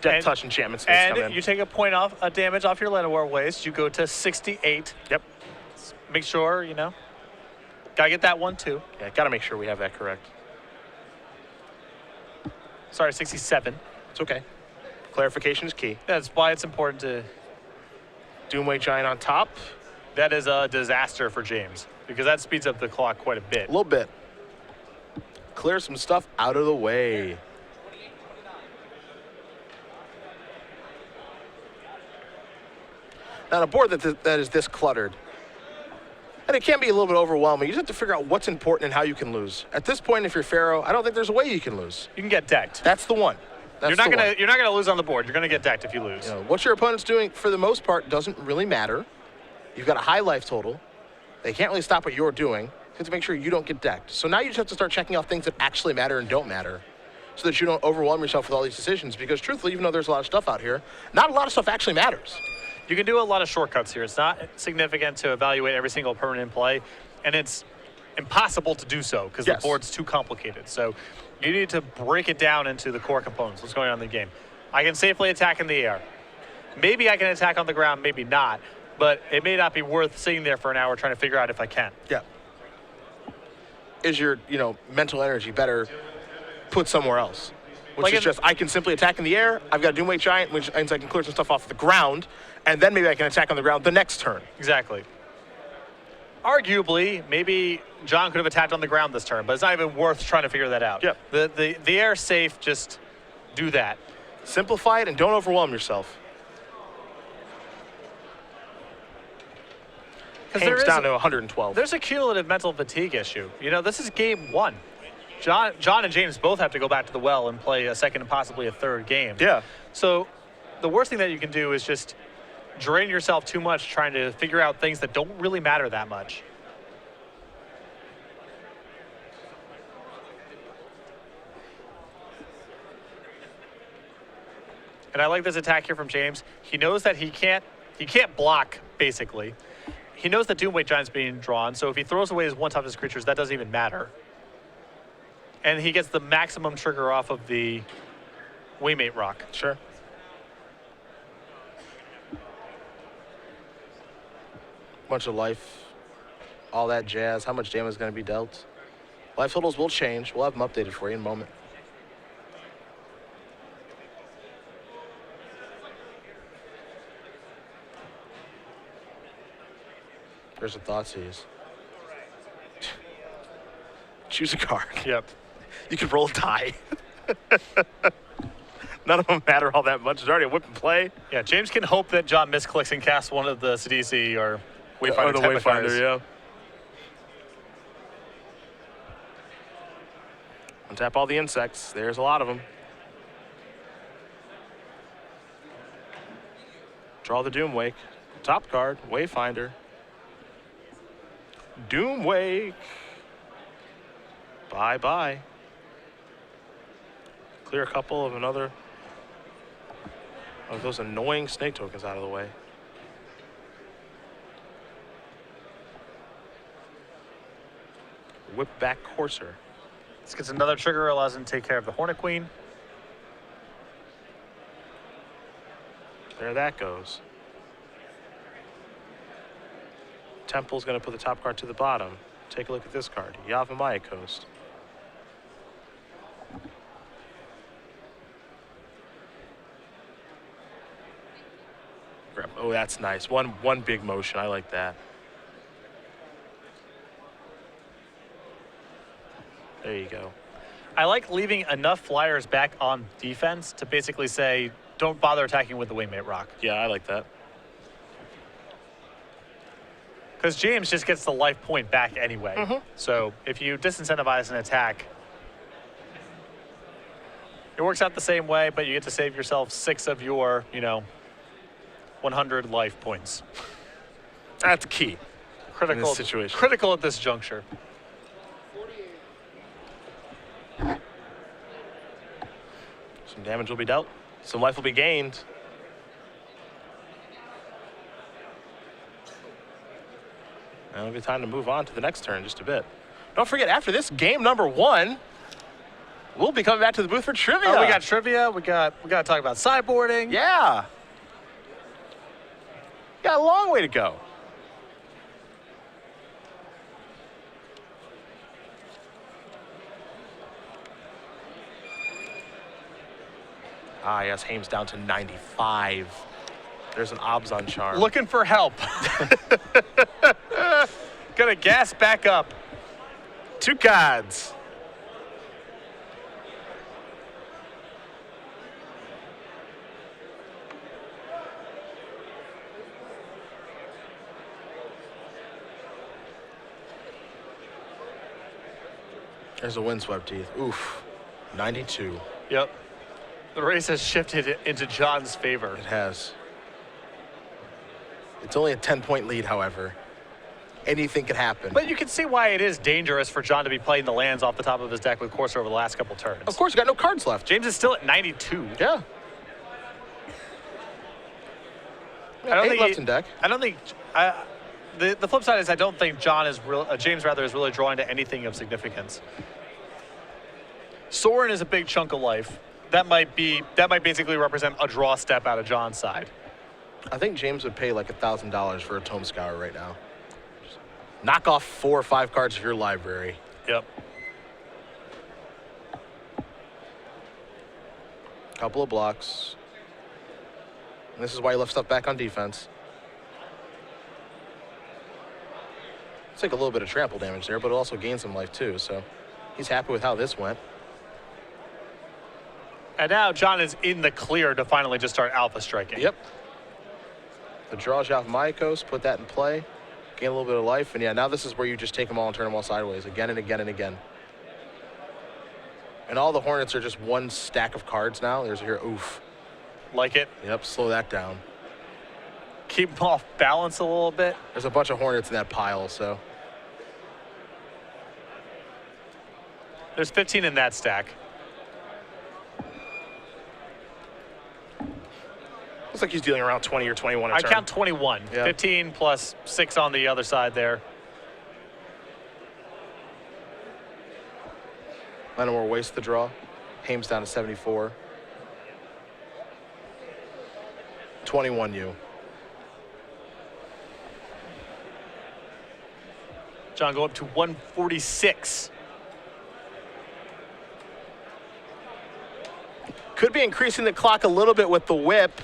Death Touch enchantments come in. And you take a point off, a damage off your Llanowar Waste. You go to 68. Yep. Make sure, you know. Gotta get that one too. Yeah, got to make sure we have that correct. Sorry, 67. It's okay. Clarification is key. That's why it's important to. Doomway Giant on top. That is a disaster for James because that speeds up the clock quite a bit. A little bit. Clear some stuff out of the way. Now, on a board that is this cluttered, and it can be a little bit overwhelming, you just have to figure out what's important and how you can lose. At this point, if you're Farrow, I don't think there's a way you can lose. You can get decked. That's the one. That's you're not gonna lose on the board. You're gonna get decked if you lose. You know, what your opponent's doing, for the most part, doesn't really matter. You've got a high life total. They can't really stop what you're doing. You have to make sure you don't get decked. So now you just have to start checking off things that actually matter and don't matter so that you don't overwhelm yourself with all these decisions. Because truthfully, even though there's a lot of stuff out here, not a lot of stuff actually matters. You can do a lot of shortcuts here. It's not significant to evaluate every single permanent play, and it's impossible to do so because the board's too complicated. So you need to break it down into the core components, what's going on in the game. I can safely attack in the air. Maybe I can attack on the ground, maybe not. But it may not be worth sitting there for an hour trying to figure out if I can. Yeah. Is your, mental energy better put somewhere else? Which is just, I can simply attack in the air. I've got a Doomway Giant, which means I can clear some stuff off the ground, and then maybe I can attack on the ground the next turn. Exactly. Arguably, maybe John could have attacked on the ground this turn, but it's not even worth trying to figure that out. Yeah. The air safe, just do that. Simplify it and don't overwhelm yourself. Hames down to 112. There's a cumulative mental fatigue issue. This is game 1. John and James both have to go back to the well and play a second and possibly a third game. Yeah. So the worst thing that you can do is just drain yourself too much trying to figure out things that don't really matter that much. And I like this attack here from James. He knows that he can't block, basically. He knows that Doomway Giant's being drawn, so if he throws away his one toughest creatures, that doesn't even matter. And he gets the maximum trigger off of the Wingmate Rock. Sure. Bunch of life, all that jazz. How much damage is going to be dealt? Life totals will change. We'll have them updated for you in a moment. There's a Thoughtseize. Choose a card. Yep. You can roll a die. None of them matter all that much. There's already a whip and play. Yeah, James can hope that John misclicks and casts one of the CDC or Wayfinder. Or the Wayfinder, yeah. Untap all the insects. There's a lot of them. Draw the Doomwake. Top card, Wayfinder. Doomwake. Bye-bye. Clear a couple of another Oh, those annoying snake tokens out of the way. Whip back Courser. This gets another trigger, allows him to take care of the Hornet Queen. There that goes. Temple's going to put the top card to the bottom. Take a look at this card, Yavimaya Coast. Oh, that's nice. One big motion. I like that. There you go. I like leaving enough flyers back on defense to basically say, don't bother attacking with the Waymate Rock. Yeah, I like that. Because James just gets the life point back anyway. So if you disincentivize an attack, it works out the same way, but you get to save yourself 6 of your, 100 life points. That's key. Critical in this situation. Critical at this juncture. Some damage will be dealt. Some life will be gained. Now it'll be time to move on to the next turn just a bit. Don't forget, after this game number 1, we'll be coming back to the booth for trivia. Oh, we got trivia. We got to talk about sideboarding. Yeah. Got a long way to go. Ah, yes, Hames down to 95. There's an obs on charm. Looking for help. Gonna gas back up. 2 cards. There's a windswept teeth. Oof. 92. Yep. The race has shifted into John's favor. It has. It's only a 10-point lead, however. Anything could happen. But you can see why it is dangerous for John to be playing the lands off the top of his deck with Courser over the last couple turns. Of course, you got no cards left. James is still at 92. Yeah. I don't 8 think left in deck. I don't think. The flip side is I don't think James rather is really drawing to anything of significance. Sorin is a big chunk of life. That might basically represent a draw step out of John's side. I think James would pay like $1,000 for a Tome Scour right now. Just knock off 4 or 5 cards of your library. Yep. Couple of blocks. And this is why he left stuff back on defense. It's like a little bit of trample damage there, but it also gains some life too, so he's happy with how this went. And now John is in the clear to finally just start alpha striking. Yep. The draws you off Mycos, put that in play, gain a little bit of life, and yeah, now this is where you just take them all and turn them all sideways again and again and again. And all the Hornets are just one stack of cards now. There's here, oof. Like it. Yep, slow that down. Keep them off balance a little bit. There's a bunch of Hornets in that pile, so. There's 15 in that stack. Looks like he's dealing around 20 or 21 a I turn. count 21. Yeah. 15 plus 6 on the other side there. Lenamore wastes the draw. Hames down to 74. 21U. John go up to 146. Could be increasing the clock a little bit with the whip.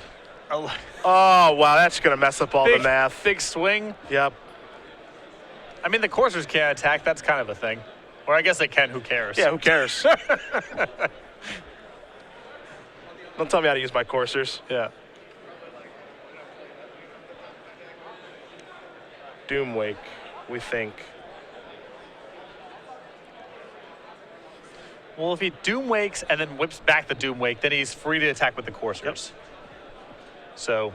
Oh, Oh, wow, that's going to mess up all the math. Big swing. Yep. I mean, the coursers can't attack. That's kind of a thing. Or I guess they can. Who cares? Yeah, who cares? Don't tell me how to use my coursers. Yeah. Doomwake, we think. Well, if he Doom Wakes and then whips back the Doom Wake, then he's free to attack with the coursers. Yep. So.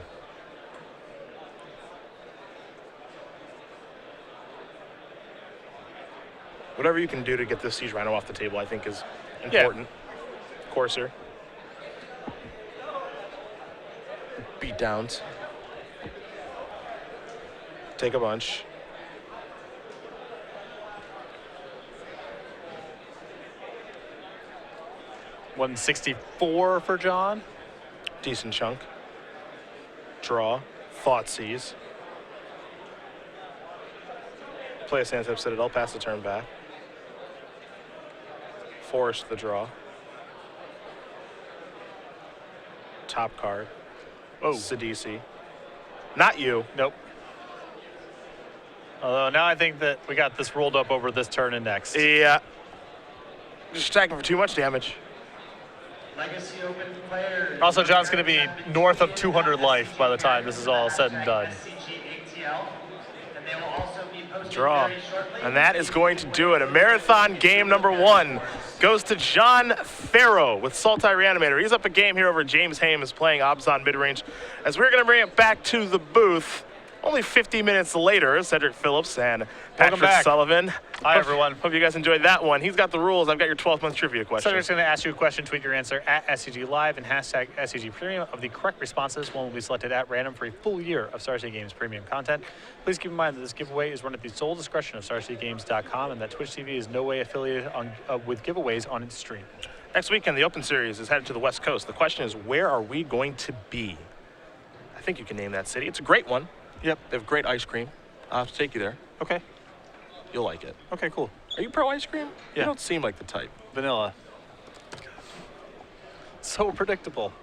Whatever you can do to get this Siege Rhino off the table, I think is important. Courser. beatdowns. Take a bunch. $164 for John. Decent chunk. Draw. Thoughtseize. Play a Sandstep Citadel, pass the turn back. Force the draw. Top card. Oh, Sidisi. Not you. nope. Although now I think that we got this rolled up over this turn and next. Yeah. Just attacking for too much damage. Legacy Open players. Also, John's going to be north of 200 life by the time this is all said and done. SCGATL, and they will also be posted Draw. very shortly. And that is going to do it. A marathon game number 1 goes to John Farrow with Sultai Reanimator. He's up a game here over James Hames playing Obzon midrange. As we're going to bring it back to the booth, only 50 minutes later, Cedric Phillips and Patrick back. Sullivan. Hi, everyone. Hope you guys enjoyed that one. He's got the rules. I've got your 12-month trivia question. Cedric's going to ask you a question, tweet your answer at SCG Live and hashtag SCG Premium. Of the correct responses, one will be selected at random for a full year of Star City Games premium content. Please keep in mind that this giveaway is run at the sole discretion of StarCityGames.com and that Twitch TV is no way affiliated with giveaways on its stream. Next weekend, the Open Series is headed to the West Coast. The question is, where are we going to be? I think you can name that city. It's a great one. Yep. They have great ice cream. I'll have to take you there. Okay. You'll like it. Okay, cool. Are you pro ice cream? Yeah. You don't seem like the type. Vanilla. So predictable.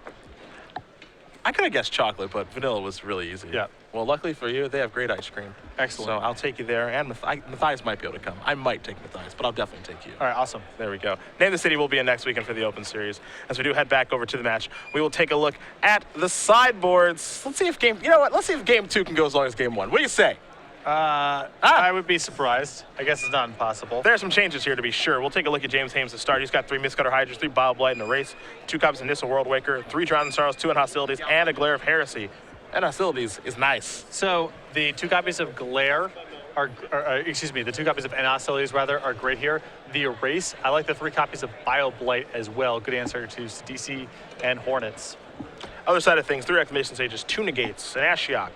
I could have guessed chocolate, but vanilla was really easy. Yeah. Well, luckily for you, they have great ice cream. Excellent. So I'll take you there, and Matthias might be able to come. I might take Matthias, but I'll definitely take you. All right, awesome. There we go. Name the city will be in next weekend for the Open Series. As we do head back over to the match, we will take a look at the sideboards. Let's see if let's see if game 2 can go as long as game 1. What do you say? I would be surprised. I guess it's not impossible. There are some changes here to be sure. We'll take a look at James Hames to start. He's got 3 Mistcutter Hydras, 3 Bile Blight, and a Race, 2 copies of Nissa World Waker, 3 Drowned in Sorrows, 2 in Hostilities, and a Glare of Heresy. And Hostilities is nice. So the 2 copies of Glare the 2 copies of Hostilities rather are great here. The Erase, I like the 3 copies of Bile Blight as well. Good answer to DC and Hornets. Other side of things, 3 Reclamation Sages, 2 Negates, an Ashiok.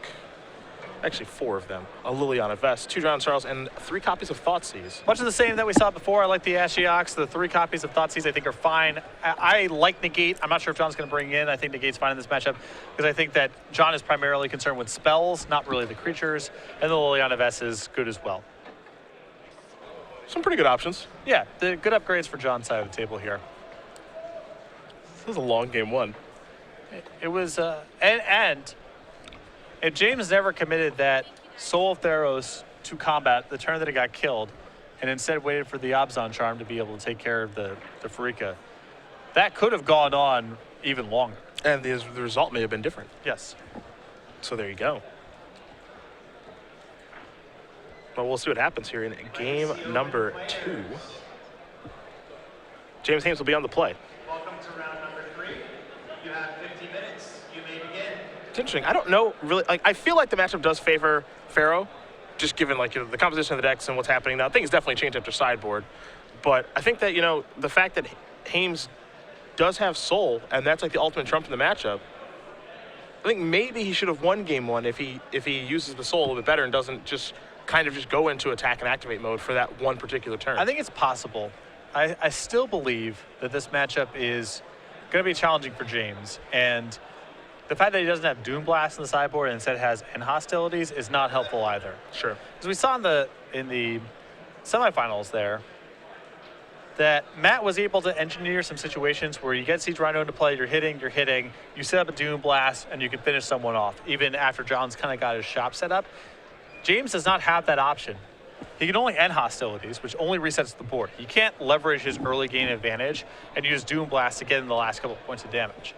Actually, 4 of them. A Liliana Vest, 2 Drowned Sorrows, and 3 copies of Thoughtseize. Much of the same that we saw before. I like the Ashioks. The 3 copies of Thoughtseize I think are fine. I like Negate. I'm not sure if John's going to bring in. I think Negate's fine in this matchup because I think that John is primarily concerned with spells, not really the creatures. And the Liliana Vest is good as well. Some pretty good options. Yeah, the good upgrades for John's side of the table here. This was a long game 1. It was, and if James never committed that Soul of Theros to combat the turn that it got killed, and instead waited for the Obzon Charm to be able to take care of the Farika, that could have gone on even longer. And the result may have been different. Yes. So there you go. Well, we'll see what happens here in game number 2. James Hames will be on the play. Welcome to round number 3. You have 50 minutes. You may begin. It's interesting. I don't know really. I feel like the matchup does favor Farrow, just given the composition of the decks and what's happening now. Things definitely changed after sideboard, but I think that the fact that Hames does have Soul and that's like the ultimate trump in the matchup. I think maybe he should have won game 1 if he uses the Soul a little bit better and doesn't just go into attack and activate mode for that one particular turn. I think it's possible. I still believe that this matchup is going to be challenging for James, and the fact that he doesn't have Doom Blast in the sideboard and instead has Hostilities is not helpful either. Sure. As we saw in the semifinals there, that Matt was able to engineer some situations where you get Siege Rhino into play, you're hitting, you set up a Doom Blast, and you can finish someone off, even after John's kind of got his shop set up. James does not have that option. He can only end Hostilities, which only resets the board. He can't leverage his early game advantage and use Doom Blast to get in the last couple of points of damage.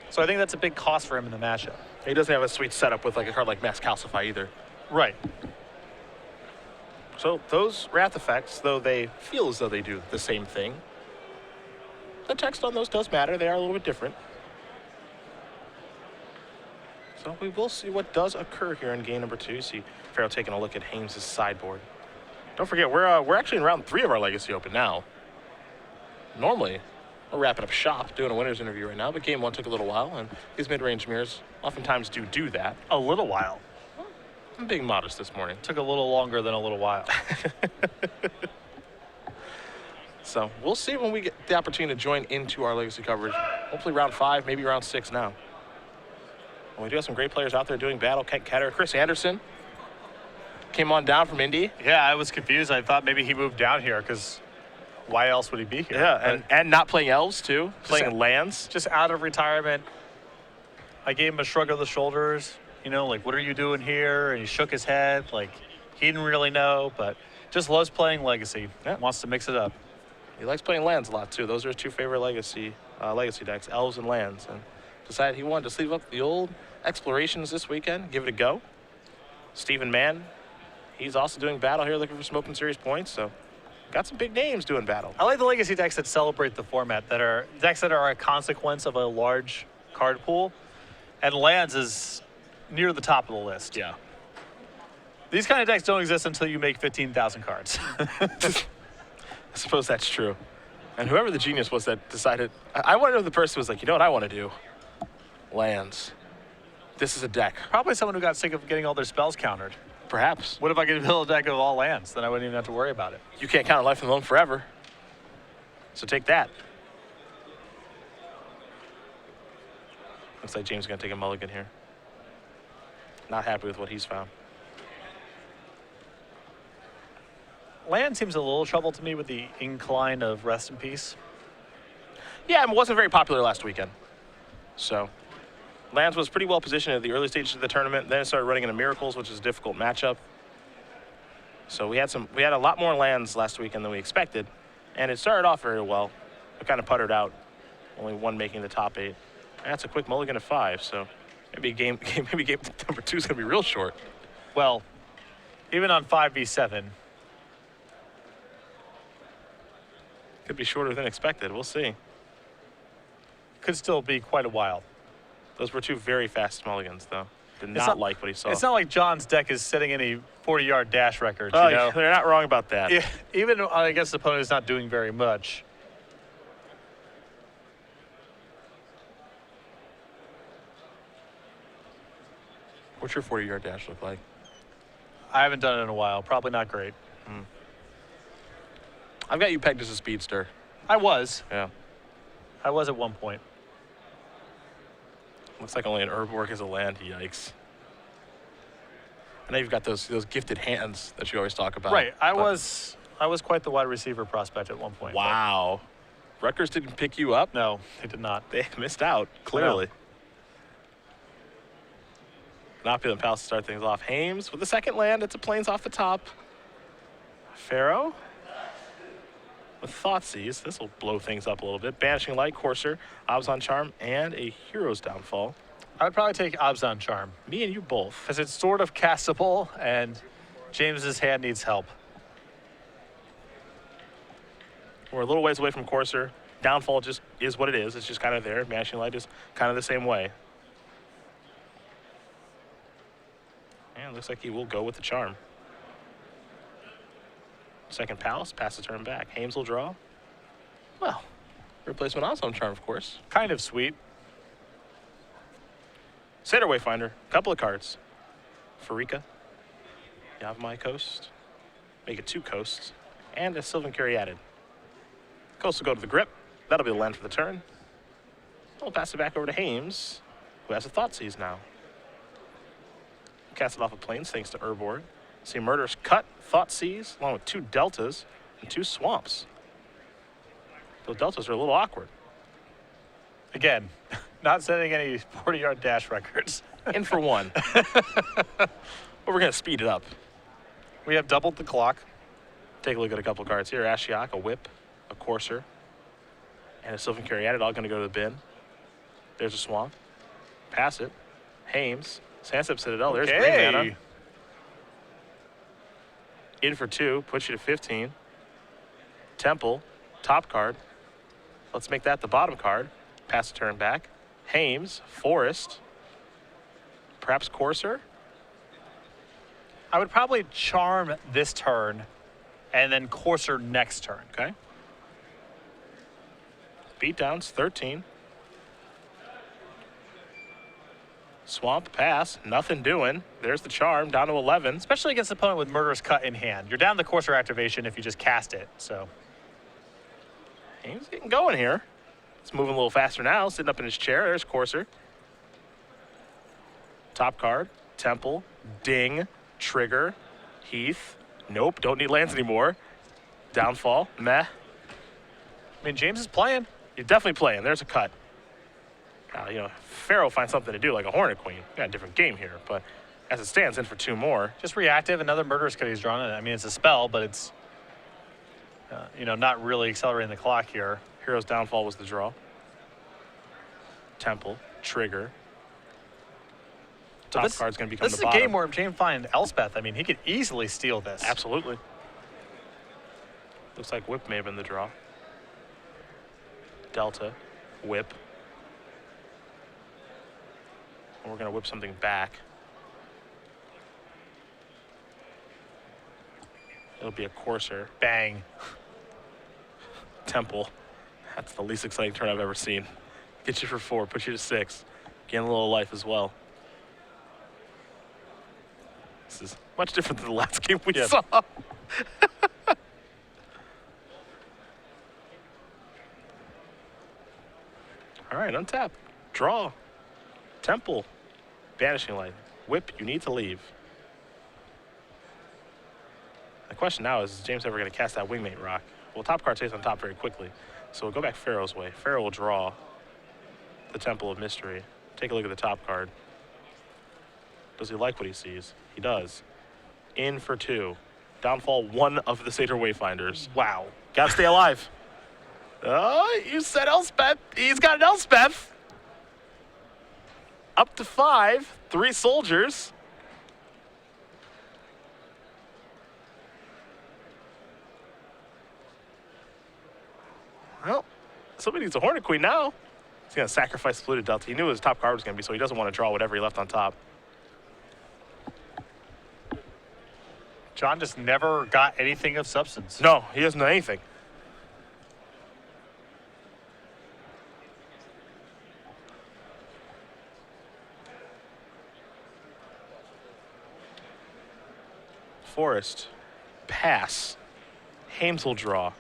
So I think that's a big cost for him in the matchup. He doesn't have a sweet setup with a card like Mass Calcify either. Right. So those Wrath effects, though they feel as though they do the same thing, the text on those does matter. They are a little bit different. So we will see what does occur here in game number 2. See Farrow taking a look at Hames' sideboard. Don't forget, we're actually in round 3 of our Legacy Open now. Normally, We're wrapping up shop, doing a winner's interview right now, but game 1 took a little while, and these mid-range mirrors oftentimes do that. A little while. I'm being modest this morning. Took a little longer than a little while. So we'll see when we get the opportunity to join into our legacy coverage. Hopefully round 5, maybe round 6 now. And we do have some great players out there doing battle. Kent Ketter, Chris Anderson came on down from Indy. Yeah, I was confused. I thought maybe he moved down here because why else would he be here? Yeah, and not playing elves too, playing lands. Just out of retirement. I gave him a shrug of the shoulders, you know, like, what are you doing here? And he shook his head, like, he didn't really know, but just loves playing Legacy. Yeah. Wants to mix it up. He likes playing lands a lot too. Those are his 2 favorite legacy decks, elves and lands. And decided he wanted to sleeve up the old explorations this weekend, give it a go. Stephen Mann, he's also doing battle here, looking for some open series points. So got some big names doing battle. I like the Legacy decks that celebrate the format, that are decks that are a consequence of a large card pool. And lands is near the top of the list. Yeah. These kind of decks don't exist until you make 15,000 cards. I suppose that's true. And whoever the genius was that decided, I want to know if the person was like, you know what I want to do? Lands. This is a deck. Probably someone who got sick of getting all their spells countered. Perhaps. What if I could build a deck of all lands? Then I wouldn't even have to worry about it. You can't count on life alone forever. So take that. Looks like James is going to take a mulligan here. Not happy with what he's found. Land seems a little trouble to me with the incline of Rest in Peace. Yeah, it wasn't very popular last weekend. So, lands was pretty well positioned at the early stages of the tournament. Then it started running into Miracles, which is a difficult matchup. So we had a lot more lands last weekend than we expected, and it started off very well. It kind of puttered out, only 1 making the top 8. And that's a quick mulligan of 5. So maybe game number 2 is going to be real short. Well, even on 5v7, Could be shorter than expected. We'll see. could still be quite a while. Those were 2 very fast mulligans, though. Did It's not like what he saw. It's not like John's deck is setting any 40-yard dash records, Oh, you know? they're not wrong about that. Yeah, even against the opponent is not doing very much. What's your 40-yard dash look like? I haven't done it in a while. Probably not great. I've got you pegged as a speedster. I was. Yeah. I was at one point. Looks like only an herb work as a land. Yikes. I know you've got those gifted hands that you always talk about. Right. I but- was quite the wide receiver prospect at one point. Wow. Rutgers didn't pick you up? but no, they did not. They missed out, clearly. Not feeling Palace to start things off. Hames with the second land. It's a plains off the top. Farrow with Thoughtseize. This will blow things up a little bit. Banishing Light, Courser, Obzon Charm, and a Hero's Downfall. I would probably take Obzon Charm Me and you both. because it's sort of castable and James's hand needs help. We're a little ways away from Courser. Downfall just is what it is. It's just kind of there. Banishing Light is kind of the same way. And it looks like he will go with the Charm. Second Palace, pass the turn back. Hames will draw. Well, replacement Ozone Charm, of course. Kind of sweet. Satyr Wayfinder, couple of cards. Farika, Yavimai Coast, make it 2 coasts, and a Sylvan Caryatid. Coast will go to the grip. That'll be the land for the turn. We'll pass it back over to Hames, who has a Thoughtseize now. Cast it off of Plains thanks to Urborg. See Murderous Cut, Thoughtseize, along with 2 Deltas and 2 Swamps. Those Deltas are a little awkward. Again, not setting any 40-yard dash records. In for 1. But we're going to speed it up. We have doubled the clock. Take a look at a couple cards here. Ashiok, a Whip, a Courser, and a Sylvan Caryatid, all going to go to the bin. There's a Swamp. Pass it. Hames, Sansep Citadel. There's green mana. In for 2, puts you to 15. Temple, top card. Let's make that the bottom card. Pass the turn back. Hames, Forest, perhaps Courser. I would probably Charm this turn and then Courser next turn. Okay. Beatdowns, 13. Swamp pass, nothing doing. There's the charm, down to 11. Especially against an opponent with Murderous Cut in hand. You're down the Courser activation if you just cast it, so. He's getting going here. He's moving a little faster now, sitting up in his chair. There's Courser. Top card, Temple, Ding, Trigger, Heath. Nope, don't need lands anymore. Downfall, meh. I mean, James is playing. He's definitely playing. There's a cut. Now, Farrow finds something to do, like a Hornet Queen. Got a different game here, but as it stands, in for 2 more. Just reactive, another Murderous Cut he's drawn. I mean, it's a spell, but it's, not really accelerating the clock here. Hero's Downfall was the draw. Temple, Trigger. Top card's going to become the bottom. This is a game where if James finds Elspeth, I mean, he could easily steal this. Absolutely. Looks like Whip may have been the draw. Delta, Whip. And we're going to whip something back. It'll be a Courser. Bang. Temple. That's the least exciting turn I've ever seen. Get you for 4, put you to 6. Gain a little life as well. This is much different than the last game we saw. All right, untap. Draw. Temple. Banishing Light. Whip, you need to leave. The question now is James ever going to cast that Wingmate Rock? Well, top card stays on top very quickly. So we'll go back Farrow's way. Farrow will draw the Temple of Mystery. Take a look at the top card. Does he like what he sees? He does. In for 2. Downfall 1 of the Satyr Wayfinders. Wow. Gotta stay alive. Oh, you said Elspeth. He's got an Elspeth. Up to 5. 3 soldiers. Well, somebody needs a Hornet Queen now. He's going to sacrifice Polluted Delta. He knew his top card was going to be, so he doesn't want to draw whatever he left on top. John just never got anything of substance. No, he doesn't know anything. Forest. Pass. Hames will draw.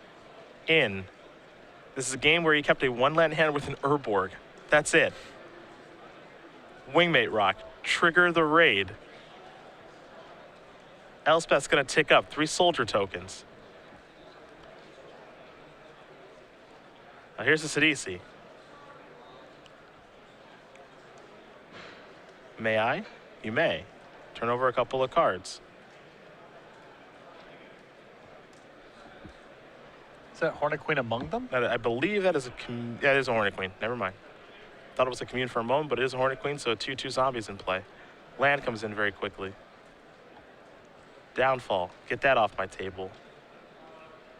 In. This is a game where he kept a 1-land hand with an Urborg. That's it. Wingmate Rock. Trigger the raid. Elspeth's going to tick up 3 soldier tokens. Now here's the Sidisi. May I? You may. Turn over a couple of cards. Is that Hornet Queen among them? I believe that is it is a Hornet Queen. Never mind. Thought it was a commune for a moment, but it is a Hornet Queen, so 2/2 zombies in play. Land comes in very quickly. Downfall. Get that off my table.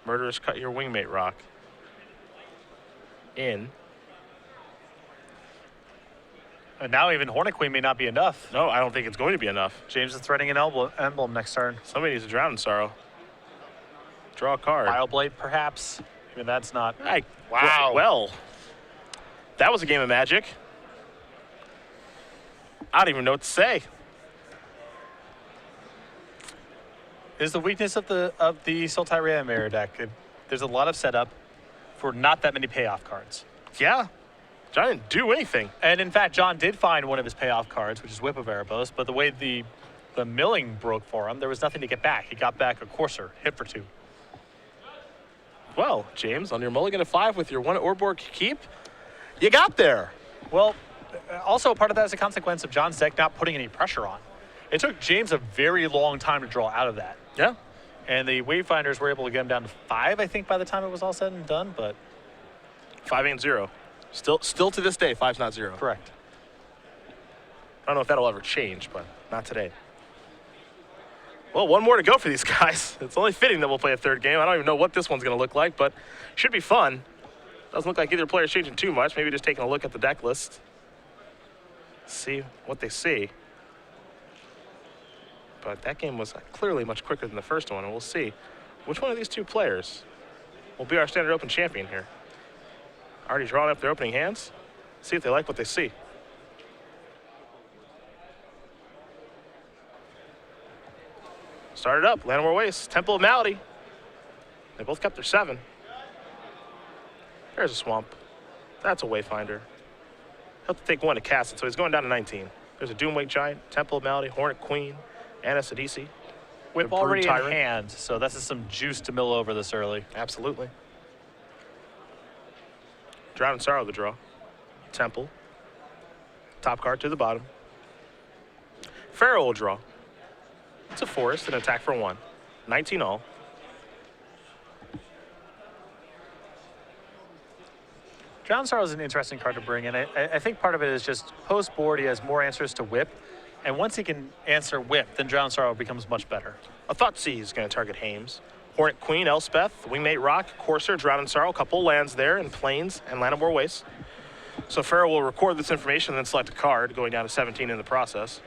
Murderous Cut your Wingmate Rock. In. And now even Hornet Queen may not be enough. No, I don't think it's going to be enough. James is threading an emblem next turn. Somebody needs to drown in sorrow. Draw a card. Bioblade, perhaps. I mean, that's not. Wow. Well, that was a game of Magic. I don't even know what to say. Is the weakness of the Sultai Reanimator deck. There's a lot of setup for not that many payoff cards. Yeah. John didn't do anything. And in fact, John did find one of his payoff cards, which is Whip of Erebos, but the way the milling broke for him, there was nothing to get back. He got back a Courser, hit for 2. Well, James, on your mulligan of 5 with your 1 Orborg keep, you got there. Well, also part of that is a consequence of John's deck not putting any pressure on. It took James a very long time to draw out of that. Yeah. And the Wayfinders were able to get him down to 5, I think, by the time it was all said and done, but 5 ain't 0. Still to this day, 5's not 0. correct. I don't know if that'll ever change, but not today. Well, 1 more to go for these guys. It's only fitting that we'll play a 3rd game. I don't even know what this one's going to look like, but should be fun. Doesn't look like either player's changing too much. Maybe just taking a look at the deck list. See what they see. But that game was clearly much quicker than the first one, and we'll see which one of these 2 players will be our standard open champion here. Already drawing up their opening hands. See if they like what they see. Started up, Llanowar Waste, Temple of Malady. They both kept their 7. There's a Swamp. That's a Wayfinder. He'll have to take 1 to cast it, so he's going down to 19. There's a Doomwake Giant, Temple of Malady, Hornet Queen, and a Sidisi. Whip The already Brood in Tyrant. hand, so that's just some juice to mill over this early. Absolutely. Drown and Sorrow the draw. Temple. Top card to the bottom. Farrow will draw. It's a forest and attack for 1. 19 all. Drown Sorrow is an interesting card to bring in. I think part of it is just post-board he has more answers to Whip, and once he can answer Whip, then Drown Sorrow becomes much better. A Thoughtseize is going to target Hames. Hornet Queen, Elspeth, Wingmate Rock, Courser, Drown and Sorrow, a couple of lands there in Plains and Llanowar Waste. So Farrow will record this information and then select a card, going down to 17 in the process.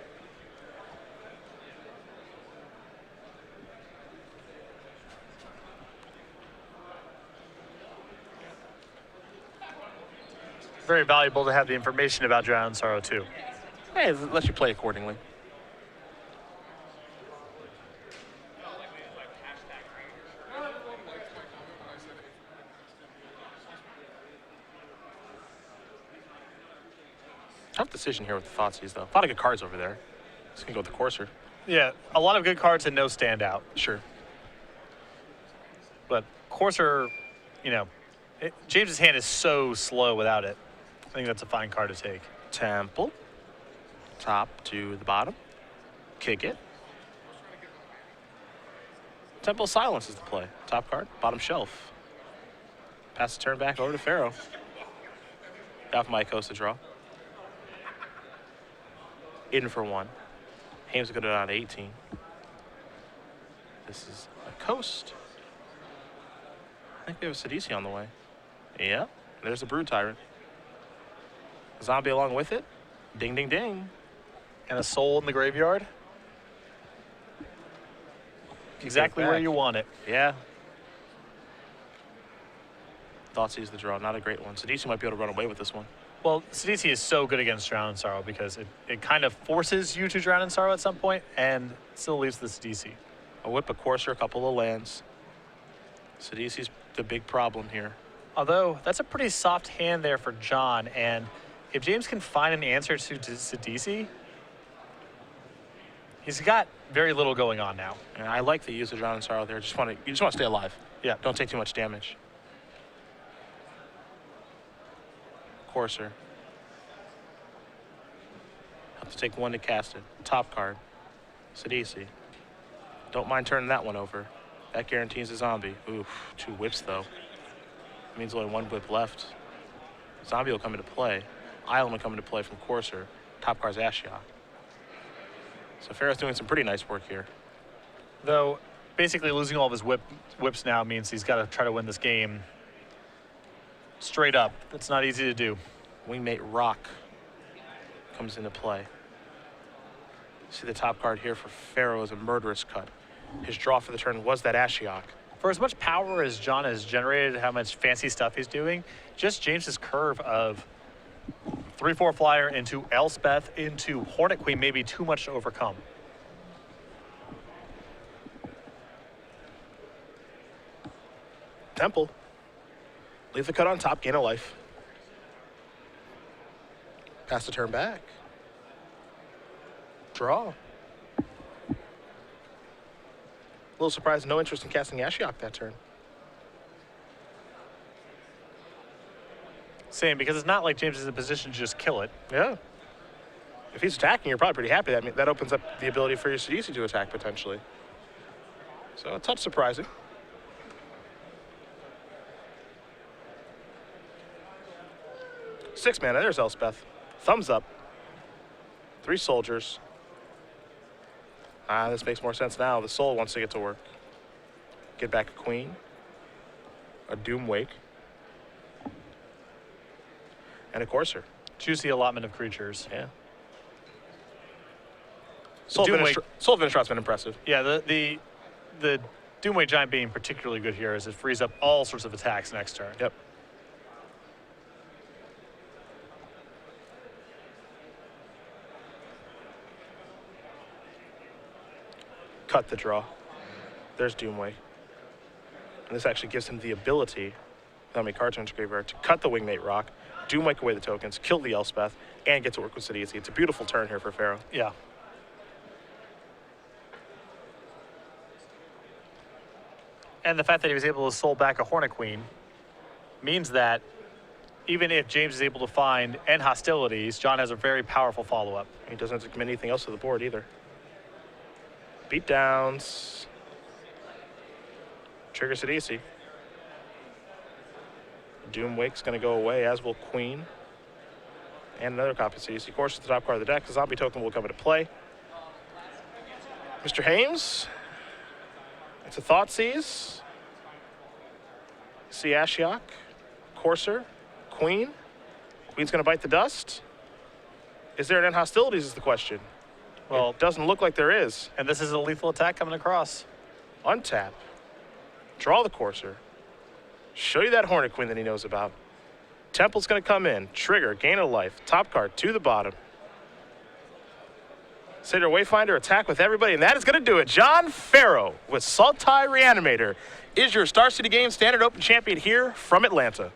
Very valuable to have the information about Drown Sorrow too. Hey, it lets you play accordingly. Tough decision here with the Thoughtseize, though. A lot of good cards over there. Just gonna go with the Courser. Yeah, a lot of good cards and no standout. Sure. But Courser, you know, James's hand is so slow without it. I think that's a fine card to take. Temple. Top to the bottom. Kick it. Temple Silence is the play. Top card, bottom shelf. Pass the turn back over to Farrow. Off Mycos to draw. In for 1. Hames will go down to 18. This is a Coast. I think we have a Sidisi on the way. Yeah, there's a Brood Tyrant. Zombie along with it. Ding, ding, ding. And a soul in the graveyard. Exactly where back. you want it. Yeah. Thoughtseize the draw, not a great one. Sidisi might be able to run away with this one. Well, Sidisi is so good against Drown and Sorrow because it kind of forces you to Drown and Sorrow at some point and still leaves the Sidisi. A Whip, a Courser, a couple of lands. Sidisi's the big problem here. Although, that's a pretty soft hand there for John, and if James can find an answer to Sidisi, he's got very little going on now. And I like the use of Drown and Sorrow there. You just want to stay alive. Yeah. Don't take too much damage. Courser. Have to take 1 to cast it. Top card. Sidisi. Don't mind turning that one over. That guarantees a zombie. Oof, 2 whips though. Means only 1 whip left. Zombie will come into play. Island will come into play from Courser. Top card's Ashiok. So Farrow's doing some pretty nice work here. Though, basically losing all of his whips now means he's got to try to win this game straight up. That's not easy to do. Wingmate Rock comes into play. See the top card here for Farrow is a Murderous Cut. His draw for the turn was that Ashiok. For as much power as John has generated, how much fancy stuff he's doing, just James's curve of 3/4 flyer into Elspeth into Hornet Queen may be too much to overcome. Temple. Leave the cut on top, gain a life. Pass the turn back. Draw. A little surprised, no interest in casting Ashiok that turn. Same, because it's not like James is in a position to just kill it. Yeah. If he's attacking, you're probably pretty happy. That opens up the ability for your Sidisi to attack potentially. So a touch surprising. 6 mana, there's Elspeth. Thumbs up. 3 soldiers. This makes more sense now. The soul wants to get to work. Get back a queen. A Doomwake. And a Courser. Juicy allotment of creatures. Yeah. Soul Doomwake- Vinishrott's been impressive. Yeah, the Doomway Giant being particularly good here is it frees up all sorts of attacks next turn. Yep. cut the draw. There's Doomway. And this actually gives him the ability, without many card turns graveyard, to cut the Wingmate Rock, Doomwake away the tokens, kill the Elspeth, and get to work with Sidiousy. It's a beautiful turn here for Farrow. Yeah. And the fact that he was able to soul back a Hornet Queen means that even if James is able to find end hostilities, John has a very powerful follow-up. He doesn't have to commit anything else to the board either. Beatdowns. Trigger Sidiousy. Doomwake's going to go away, as will Queen. And another copy of Sidiousy. Of course, it's the top card of the deck. The zombie token will come into play. Mr. Hames. It's a Thoughtseize. See Ashiok. Courser. Queen. Queen's going to bite the dust. Is there an end hostilities is the question. Well, it doesn't look like there is. And this is a lethal attack coming across. Untap. Draw the Courser. Show you that Hornet Queen that he knows about. Temple's going to come in. Trigger. Gain a life. Top card to the bottom. Satyr Wayfinder, attack with everybody, and that is going to do it. John Farrow with Sultai Reanimator is your Star City Games Standard Open champion here from Atlanta.